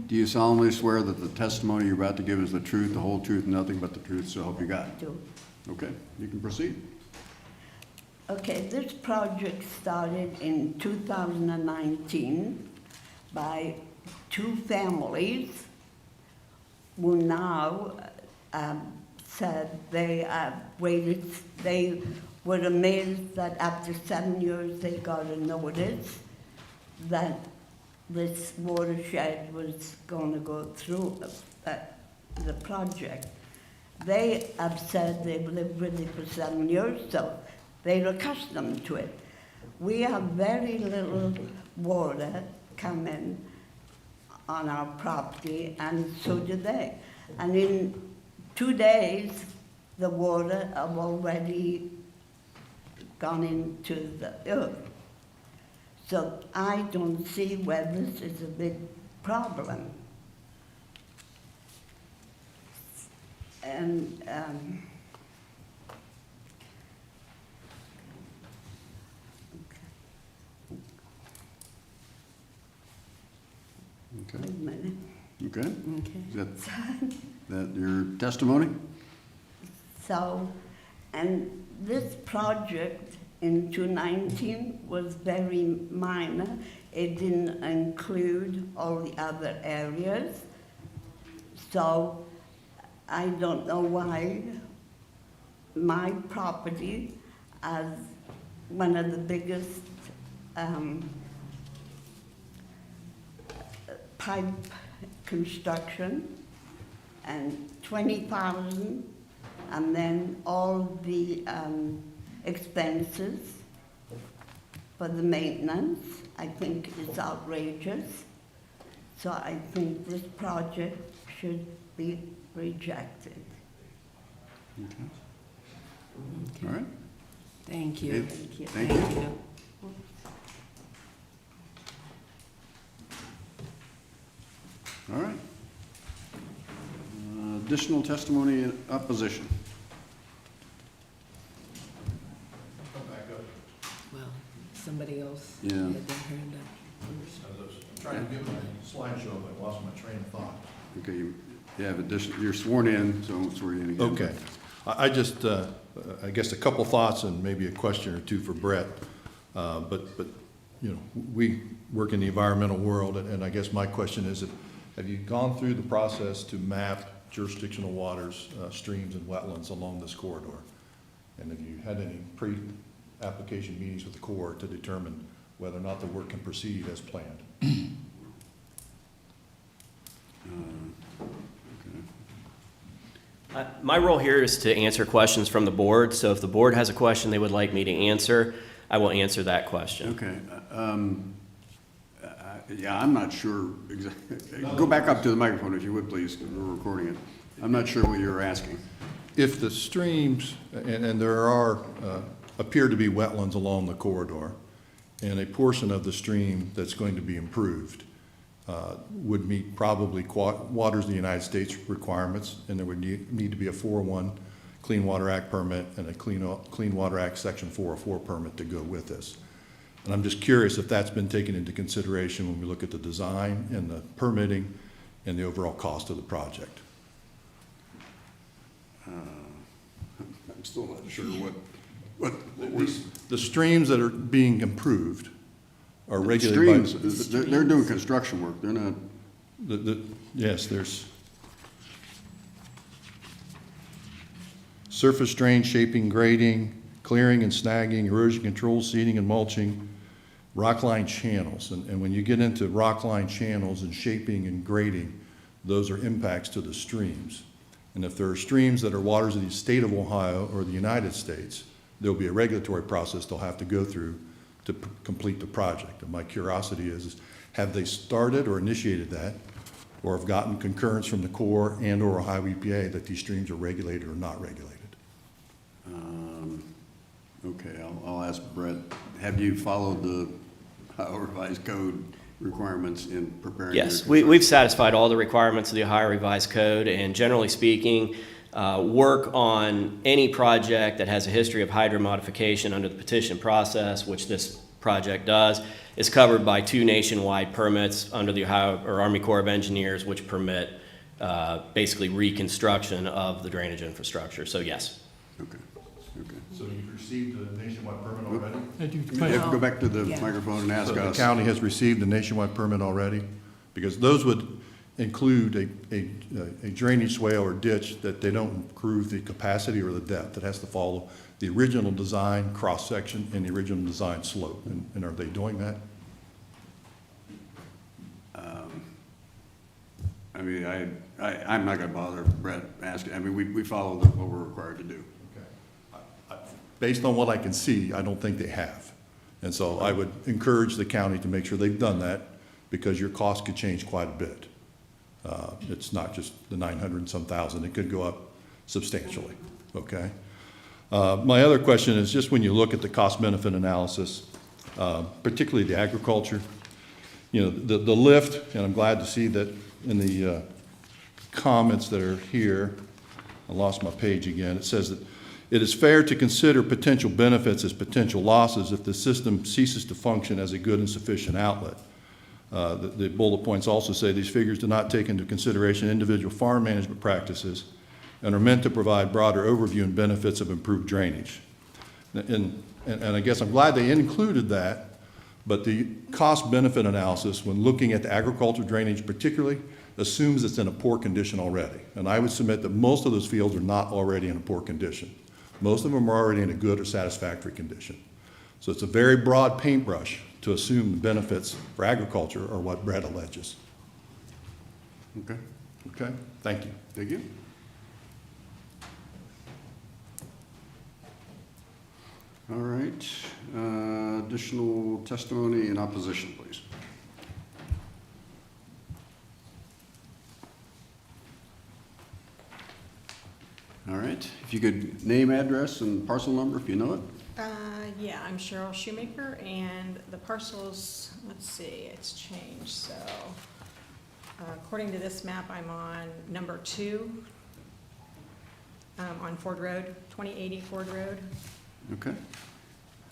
Do you solemnly swear that the testimony you're about to give is the truth, the whole truth, nothing but the truth, so help you God? Do. Okay, you can proceed. Okay, this project started in 2019 by two families who now said they waited, they were amazed that after 7 years they got a notice that this watershed was going to go through the project. They have said they've lived with it for 7 years, so they're accustomed to it. We have very little water coming on our property, and so do they. And in 2 days, the water have already gone into the earth. So I don't see where this is a big problem. And Okay, wait a minute. okay. Okay. Is that your testimony? So, and this project in 2019 was very minor. It didn't include all the other areas. So I don't know why my property, as one of the biggest pipe construction, and 20,000, and then all the expenses for the maintenance, I think is outrageous. So I think this project should be rejected. Okay. All right. Thank you. Thank you. Thank you. All right. Additional testimony in opposition. Well, somebody else Yeah. had their hand up. I'm trying to get my slideshow, but I lost my train of thought. Okay, you have addition, you're sworn in, so I'll swear you in again. Okay. I just, I guess a couple thoughts and maybe a question or two for Brett. But, you know, we work in the environmental world, and I guess my question is, have you gone through the process to map jurisdictional waters, streams and wetlands along this corridor? And have you had any pre-application meetings with the Corps to determine whether or not the work can proceed as planned? My role here is to answer questions from the board, so if the board has a question they would like me to answer, I will answer that question. Okay. Yeah, I'm not sure exactly. Go back up to the microphone if you would, please, because we're recording it. I'm not sure what you're asking. If the streams, and there are, appear to be wetlands along the corridor, and a portion of the stream that's going to be improved would meet probably Waters of the United States requirements, and there would need to be a 401 Clean Water Act permit and a Clean Water Act Section 404 permit to go with this. And I'm just curious if that's been taken into consideration when we look at the design and the permitting and the overall cost of the project. I'm still not sure what The streams that are being improved are regulated by. streams, they're doing construction work. They're not. Yes, there's surface drain, shaping, grading, clearing and snagging, erosion control, seeding and mulching, rockline channels. And when you get into rockline channels and shaping and grading, those are impacts to the streams. And if there are streams that are waters of the state of Ohio or the United States, there'll be a regulatory process they'll have to go through to complete the project. And my curiosity is, have they started or initiated that, or have gotten concurrence from the Corps and or Ohio EPA that these streams are regulated or not regulated? Okay, I'll ask Brett. Have you followed the Ohio Revised Code requirements in preparing? Yes, we've satisfied all the requirements of the Ohio Revised Code, and generally speaking, work on any project that has a history of hydro modification under the petition process, which this project does, is covered by 2 nationwide permits under the Ohio or Army Corps of Engineers, which permit basically reconstruction of the drainage infrastructure. So yes. Okay. Okay. So you've received a nationwide permit already? You have to go back to the microphone and ask So the us. county has received a nationwide permit already? Because those would include a drainage swale or ditch that they don't improve the capacity or the depth. It has to follow the original design cross-section and the original design slope. And are they doing that? I mean, I'm not gonna bother Brett asking. I mean, we follow what we're required to do. Okay. based on what I can see, I don't think they have. And so I would encourage the county to make sure they've done that, because your cost could change quite a bit. It's not just the 900 and some thousand, it could go up substantially, okay? My other question is just when you look at the cost benefit analysis, particularly the agriculture, you know, the lift, and I'm glad to see that in the comments that are here, I lost my page again, it says that it is fair to consider potential benefits as potential losses if the system ceases to function as a good and sufficient outlet. The bullet points also say these figures do not take into consideration individual farm management practices and are meant to provide broader overview and benefits of improved drainage. And I guess I'm glad they included that, but the cost-benefit analysis, when looking at the agriculture drainage particularly, assumes it's in a poor condition already. And I would submit that most of those fields are not already in a poor condition. Most of them are already in a good or satisfactory condition. So it's a very broad paintbrush to assume the benefits for agriculture are what Brett alleges. Okay, Okay, thank you. thank you. All right, additional testimony in opposition, please. All right, if you could name, address, and parcel number if you know it. Yeah, I'm Cheryl Shoemaker, and the parcels, let's see, it's changed, so according to this map, I'm on number 2 on Ford Road, 2080 Ford Road. Okay.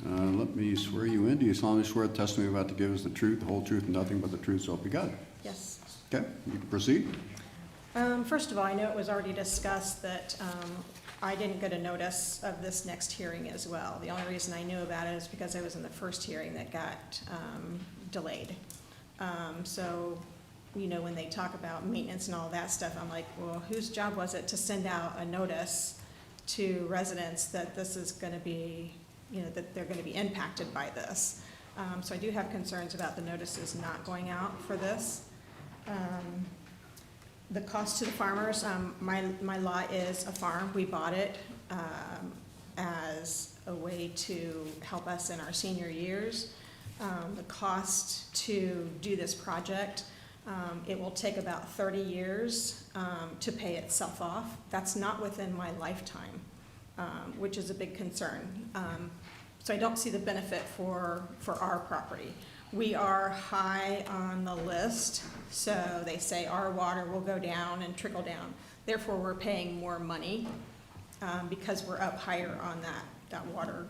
Let me swear you in. Do you solemnly swear the testimony you're about to give is the truth, the whole truth, and nothing but the truth, so help you God? Yes. Okay, you can proceed. First of all, I know it was already discussed that I didn't get a notice of this next hearing as well. The only reason I knew about it is because I was in the first hearing that got delayed. So, you know, when they talk about maintenance and all that stuff, I'm like, well, whose job was it to send out a notice to residents that this is going to be, you know, that they're going to be impacted by this? So I do have concerns about the notices not going out for this. The cost to the farmers, my lot is a farm. We bought it as a way to help us in our senior years. The cost to do this project, it will take about 30 years to pay itself off. That's not within my lifetime, which is a big concern. So I don't see the benefit for our property. We are high on the list, so they say our water will go down and trickle down. Therefore, we're paying more money because we're up higher on that water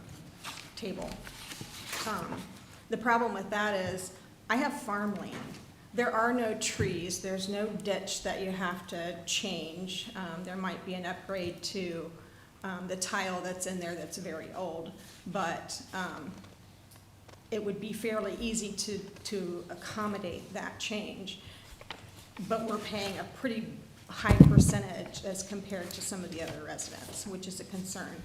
table. The problem with that is I have farmland. There are no trees. There's no ditch that you have to change. There might be an upgrade to the tile that's in there that's very old, but it would be fairly easy to accommodate that change. But we're paying a pretty high percentage as compared to some of the other residents, which is a concern.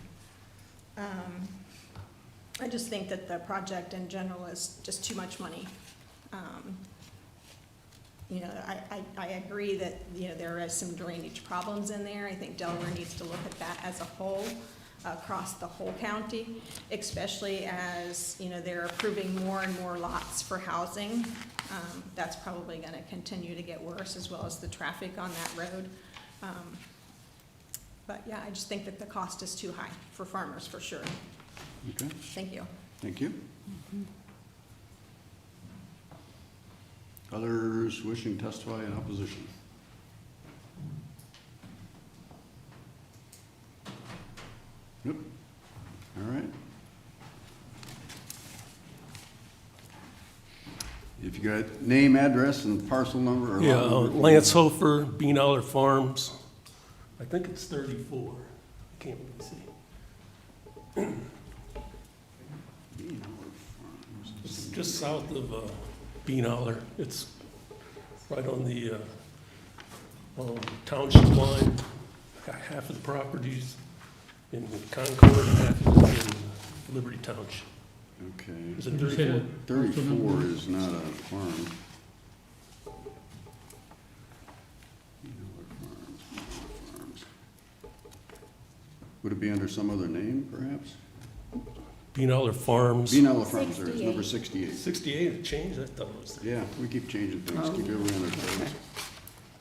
I just think that the project in general is just too much money. You know, I agree that, you know, there is some drainage problems in there. I think Delaware needs to look at that as a whole, across the whole county, especially as, you know, they're approving more and more lots for housing. That's probably going to continue to get worse, as well as the traffic on that road. But yeah, I just think that the cost is too high for farmers, for sure. Okay, Thank you. thank you. Others wishing to testify in opposition? Nope. All right. If you got name, address, and parcel number or Yeah, lot number, Lance Hofer, Bean Aller Farms. I think it's 34. I can't really see. It's just south of Bean Aller. It's right on the township line. Got half of the properties in Concord and half of it in Liberty Township. Okay. Is it 34? 34 is not a farm. Would it be under some other name, perhaps? Beanoller Farms. Beanola Farms there is number 68. 68, it changed, I thought it was. Yeah, we keep changing things, keep everyone on their toes.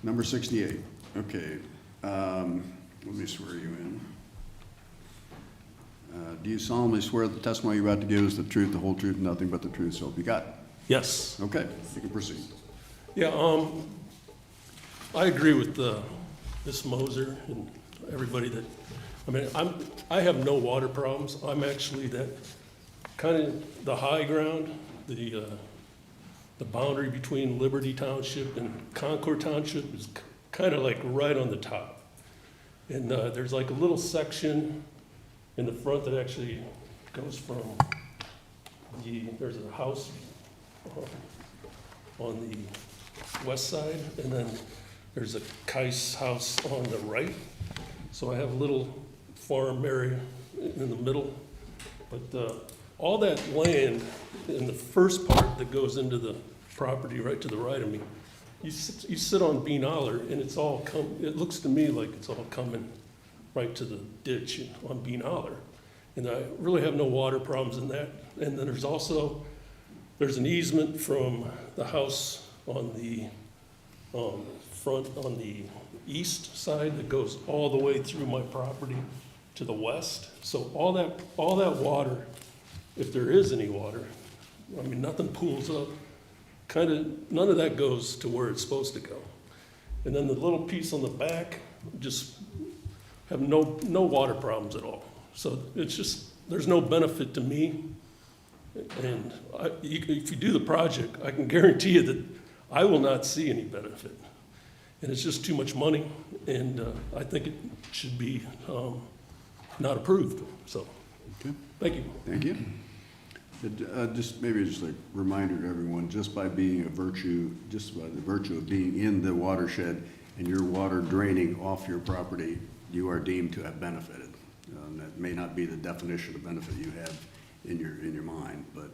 Number 68, okay. Let me swear you in. Do you solemnly swear that the testimony you're about to give is the truth, the whole truth, and nothing but the truth, so help you God? Yes. Okay, you can proceed. Yeah, I agree with Ms. Moser and everybody that, I mean, I have no water problems. I'm actually that, kind of the high ground, the boundary between Liberty Township and Concord Township is kind of like right on the top. And there's like a little section in the front that actually goes from there's a house on the west side, and then there's a Kais house on the right. So I have a little farm area in the middle. But all that land in the first part that goes into the property right to the right of me, you sit on Beanoller, and it looks to me like it's all coming right to the ditch on Beanoller. And I really have no water problems in that. And then there's an easement from the house on the front, on the east side that goes all the way through my property to the west. So all that water, if there is any water, I mean, nothing pools up. None of that goes to where it's supposed to go. And then the little piece on the back, just have no water problems at all. So it's just, there's no benefit to me. And if you do the project, I can guarantee you that I will not see any benefit. And it's just too much money, and I think it should be not approved. So, Okay. Thank you. Thank you. Just maybe just a reminder to everyone, just by the virtue of being in the watershed and your water draining off your property, you are deemed to have benefited. That may not be the definition of benefit you have in your mind, but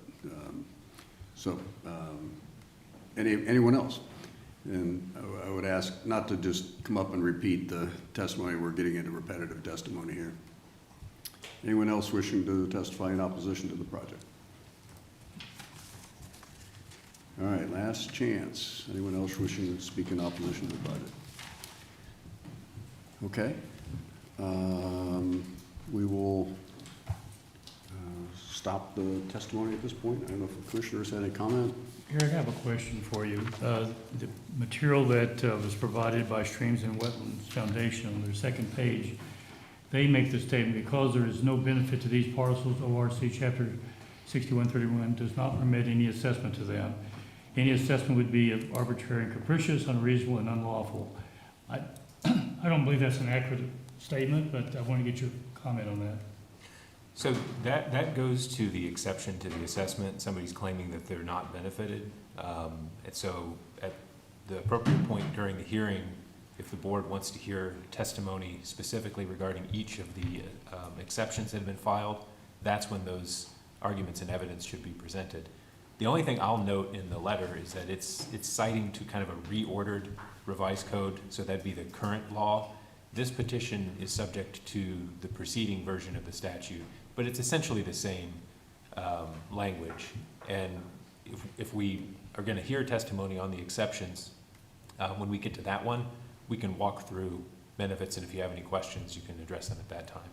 anyone else? And I would ask not to just come up and repeat the testimony. We're getting into repetitive testimony here. Anyone else wishing to testify in opposition to the project? All right, last chance. Anyone else wishing to speak in opposition to the project? Okay. We will stop the testimony at this point. I don't know if the commissioners had any comment. Eric, I have a question for you. The material that was provided by Streams and Wetlands Foundation on their second page, they make the statement, because there is no benefit to these parcels, ORC Chapter 6131 does not permit any assessment to them. Any assessment would be arbitrary and capricious, unreasonable, and unlawful. I don't believe that's an accurate statement, but I want to get your comment on that. So that goes to the exception to the assessment. Somebody's claiming that they're not benefited. And so at the appropriate point during the hearing, if the board wants to hear testimony specifically regarding each of the exceptions that have been filed, that's when those arguments and evidence should be presented. The only thing I'll note in the letter is that it's citing to kind of a reordered revised code, so that'd be the current law. This petition is subject to the preceding version of the statute, but it's essentially the same language. And if we are going to hear testimony on the exceptions, when we get to that one, we can walk through benefits, and if you have any questions, you can address them at that time.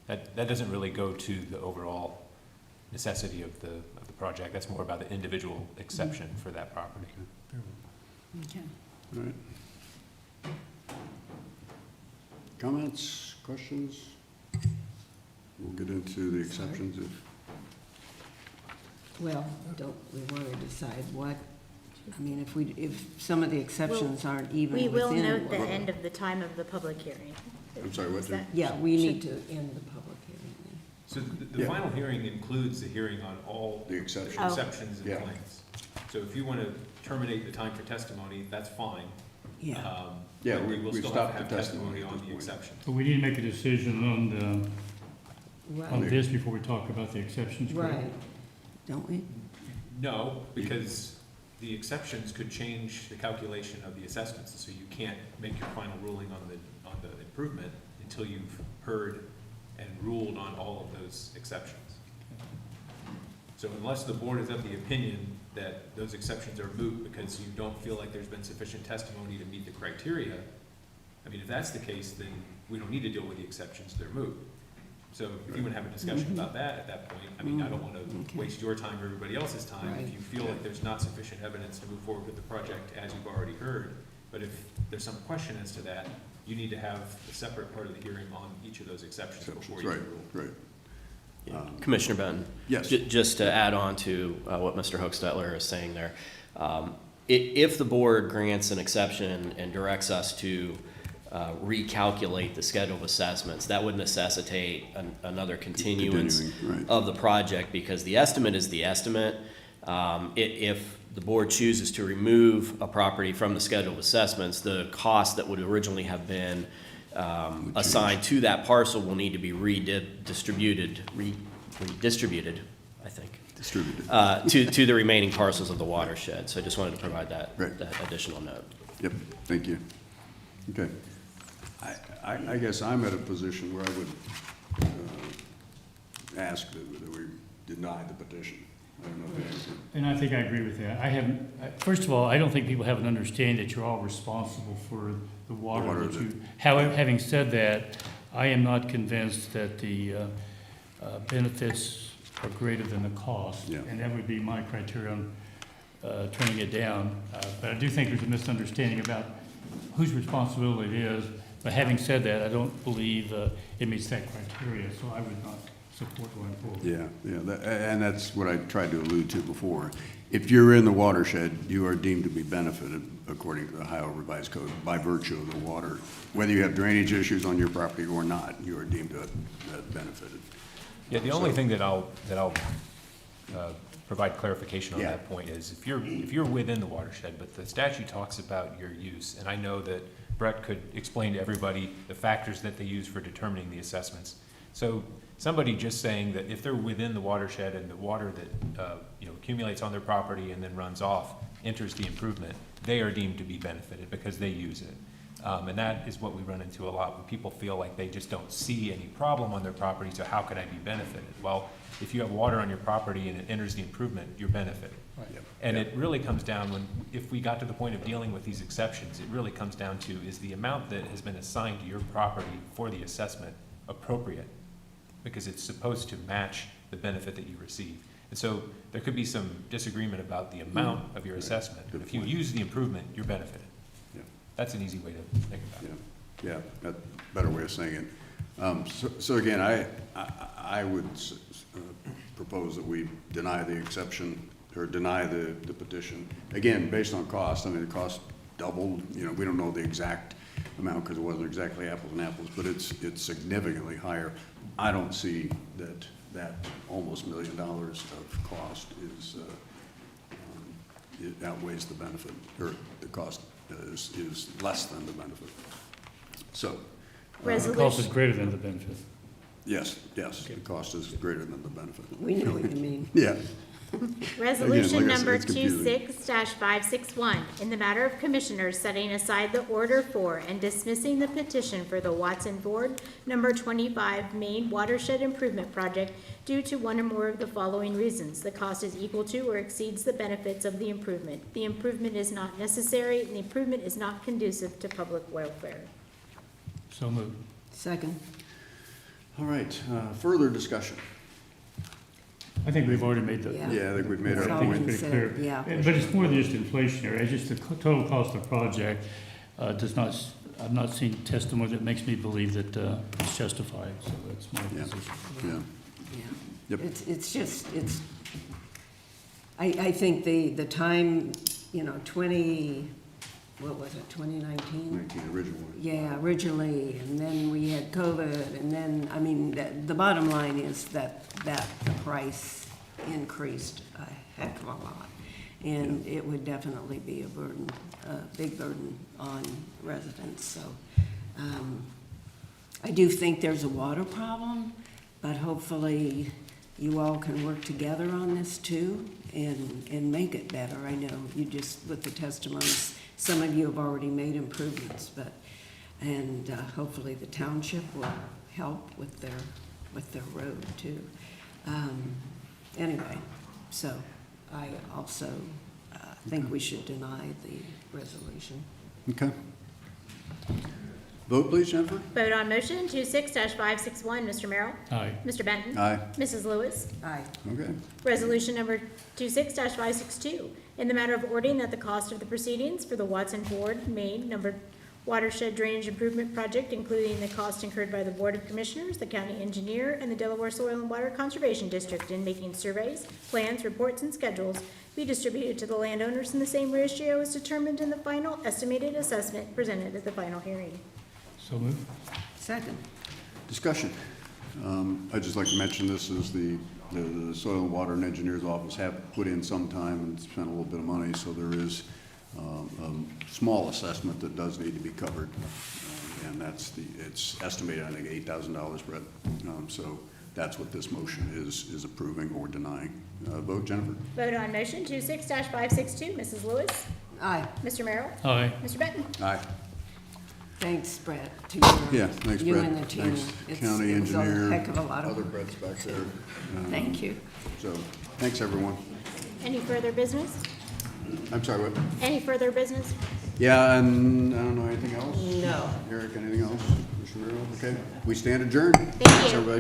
That doesn't really go to the overall necessity of the project. That's more about the individual exception for that property. Okay. All right. Comments, questions? We'll get into the exceptions if. Well, don't we want to decide what, I mean, if some of the exceptions aren't even We within. will note the what- end of the time of the public hearing. I'm sorry, what? Is that- Yeah, we need to end the public hearing then. So the final hearing includes the hearing on all The exceptions. Oh. exceptions and Yeah. claims. So if you want to terminate the time for testimony, that's fine. Yeah. Yeah, But we will still stopped have the testimony at on this the point. exceptions. But we need to make a decision on Right, this before we talk about the exceptions. correct? right, don't we? No, because the exceptions could change the calculation of the assessments, so you can't make your final ruling on the improvement until you've heard and ruled on all of those exceptions. So unless the board is of the opinion that those exceptions are moot because you don't feel like there's been sufficient testimony to meet the criteria, I mean, if that's the case, then we don't need to deal with the exceptions, they're moot. So if you want to have a discussion about that at that point, I mean, I don't want to waste your time or everybody else's time. If you feel like there's not sufficient evidence to move forward with the project, as you've already heard, but if there's some question as to that, you need to have a separate part of the hearing on each of those exceptions before you Right, rule. right. Commissioner Benton? Yes. Just to add on to what Mr. Hochstetler is saying there, if the board grants an exception and directs us to recalculate the schedule of assessments, that would necessitate another continuance Right. of the project, because the estimate is the estimate. If the board chooses to remove a property from the schedule of assessments, the cost that would originally have been assigned to that parcel will need to be redistributed, I think, to the remaining parcels of the watershed. So I just wanted to provide that, Right. that additional note. Yep, thank you. Okay. I guess I'm at a position where I would ask that we deny the petition. I don't know if that's it. And I think I agree with that. First of all, I don't think people have an understanding that you're all responsible for the water that you. However, having said that, I am not convinced that the benefits are greater than the cost. Yeah. And that would be my criterion turning it down. But I do think there's a misunderstanding about whose responsibility it is. But having said that, I don't believe it meets that criteria, so I would not support going forward. And that's what I tried to allude to before. If you're in the watershed, you are deemed to be benefited according to the Ohio Revised Code by virtue of the water. Whether you have drainage issues on your property or not, you are deemed to have benefited. Yeah, the only thing that I'll provide clarification on that point is if you're within the watershed, but the statute talks about your use, and I know that Brett could explain to everybody the factors that they use for determining the assessments. So somebody just saying that if they're within the watershed and the water that accumulates on their property and then runs off enters the improvement, they are deemed to be benefited because they use it. And that is what we run into a lot when people feel like they just don't see any problem on their property, so how can I be benefited? Well, if you have water on your property and it enters the improvement, you're benefited. Right. And it really comes down if we got to the point of dealing with these exceptions, it really comes down to, is the amount that has been assigned to your property for the assessment appropriate? Because it's supposed to match the benefit that you receive. And so there could be some disagreement about the amount of your assessment, but if you use the improvement, you're benefited. Yeah. That's an easy way to think about it. Yeah, that's a better way of saying it. So again, I would propose that we deny the exception, or deny the petition. Again, based on cost. I mean, the cost doubled. We don't know the exact amount because it wasn't exactly apples and apples, but it's significantly higher. I don't see that almost $1 million of cost it outweighs the benefit, or the cost is less than the benefit. So. The cost is greater than the benefit. Yes, the cost is greater than the benefit. We know what you mean. Yeah. Resolution Again, like I said, number it's confusing. 26-561, in the matter of commissioners setting aside the order for and dismissing the petition for the Watson Ward number 25 Main Watershed Improvement Project due to one or more of the following reasons. The cost is equal to or exceeds the benefits of the improvement. The improvement is not necessary, and the improvement is not conducive to public welfare. So moved. Second. All right, further discussion. I think we've already made the. Yeah. Yeah, I think we've made It's our all point. been Pretty clear. said, yeah. But it's more than just inflationary, it's just the total cost of the project does not, I've not seen testimony that makes me believe that it's justified, so that's my Yeah. position. Yeah. Yep. It's I think the time, 2019? Originally. Yeah, originally, and then we had COVID, and then, I mean, the bottom line is that the price increased a heck of a lot. And it would definitely be a burden, a big burden on residents, so. I do think there's a water problem, but hopefully you all can work together on this too and make it better. I know you just, with the testimonies, some of you have already made improvements, and hopefully the township will help with their road too. Anyway, So I also think we should deny the resolution. Okay. Vote, please, Jennifer. Vote on motion 26-561, Mr. Merrill? Aye. Mr. Benton? Aye. Mrs. Lewis? Aye. Okay. Resolution number 26-562, in the matter of ordering that the cost of the proceedings for the Watson Ward, Maine, number watershed drainage improvement project, including the cost incurred by the Board of Commissioners, the county engineer, and the Delaware Soil and Water Conservation District in making surveys, plans, reports, and schedules, be distributed to the landowners in the same ratio as determined in the final estimated assessment presented at the final hearing. So moved. Second. Discussion. I'd just like to mention this is the Soil and Water and Engineers Office have put in some time and spent a little bit of money, so there is a small assessment that does need to be covered. And it's estimated, I think, $8,000, Brett. So that's what this motion is approving or denying. Vote, Jennifer? Vote on motion 26-562, Mrs. Lewis? Aye. Mr. Merrill? Aye. Mr. Benton? Aye. Thanks, Brett, to Yeah, thanks, you Brett. and the team. Thanks, It's- county it was engineer. a heck of a lot of Other work. Brett's back there. Thank you. So, thanks, everyone. Any further business? I'm sorry, what? Any further business? Yeah, and I don't know, anything else? No. Eric, anything else? Mr. Merrill? Okay, we stand adjourned. Thank you. Everybody.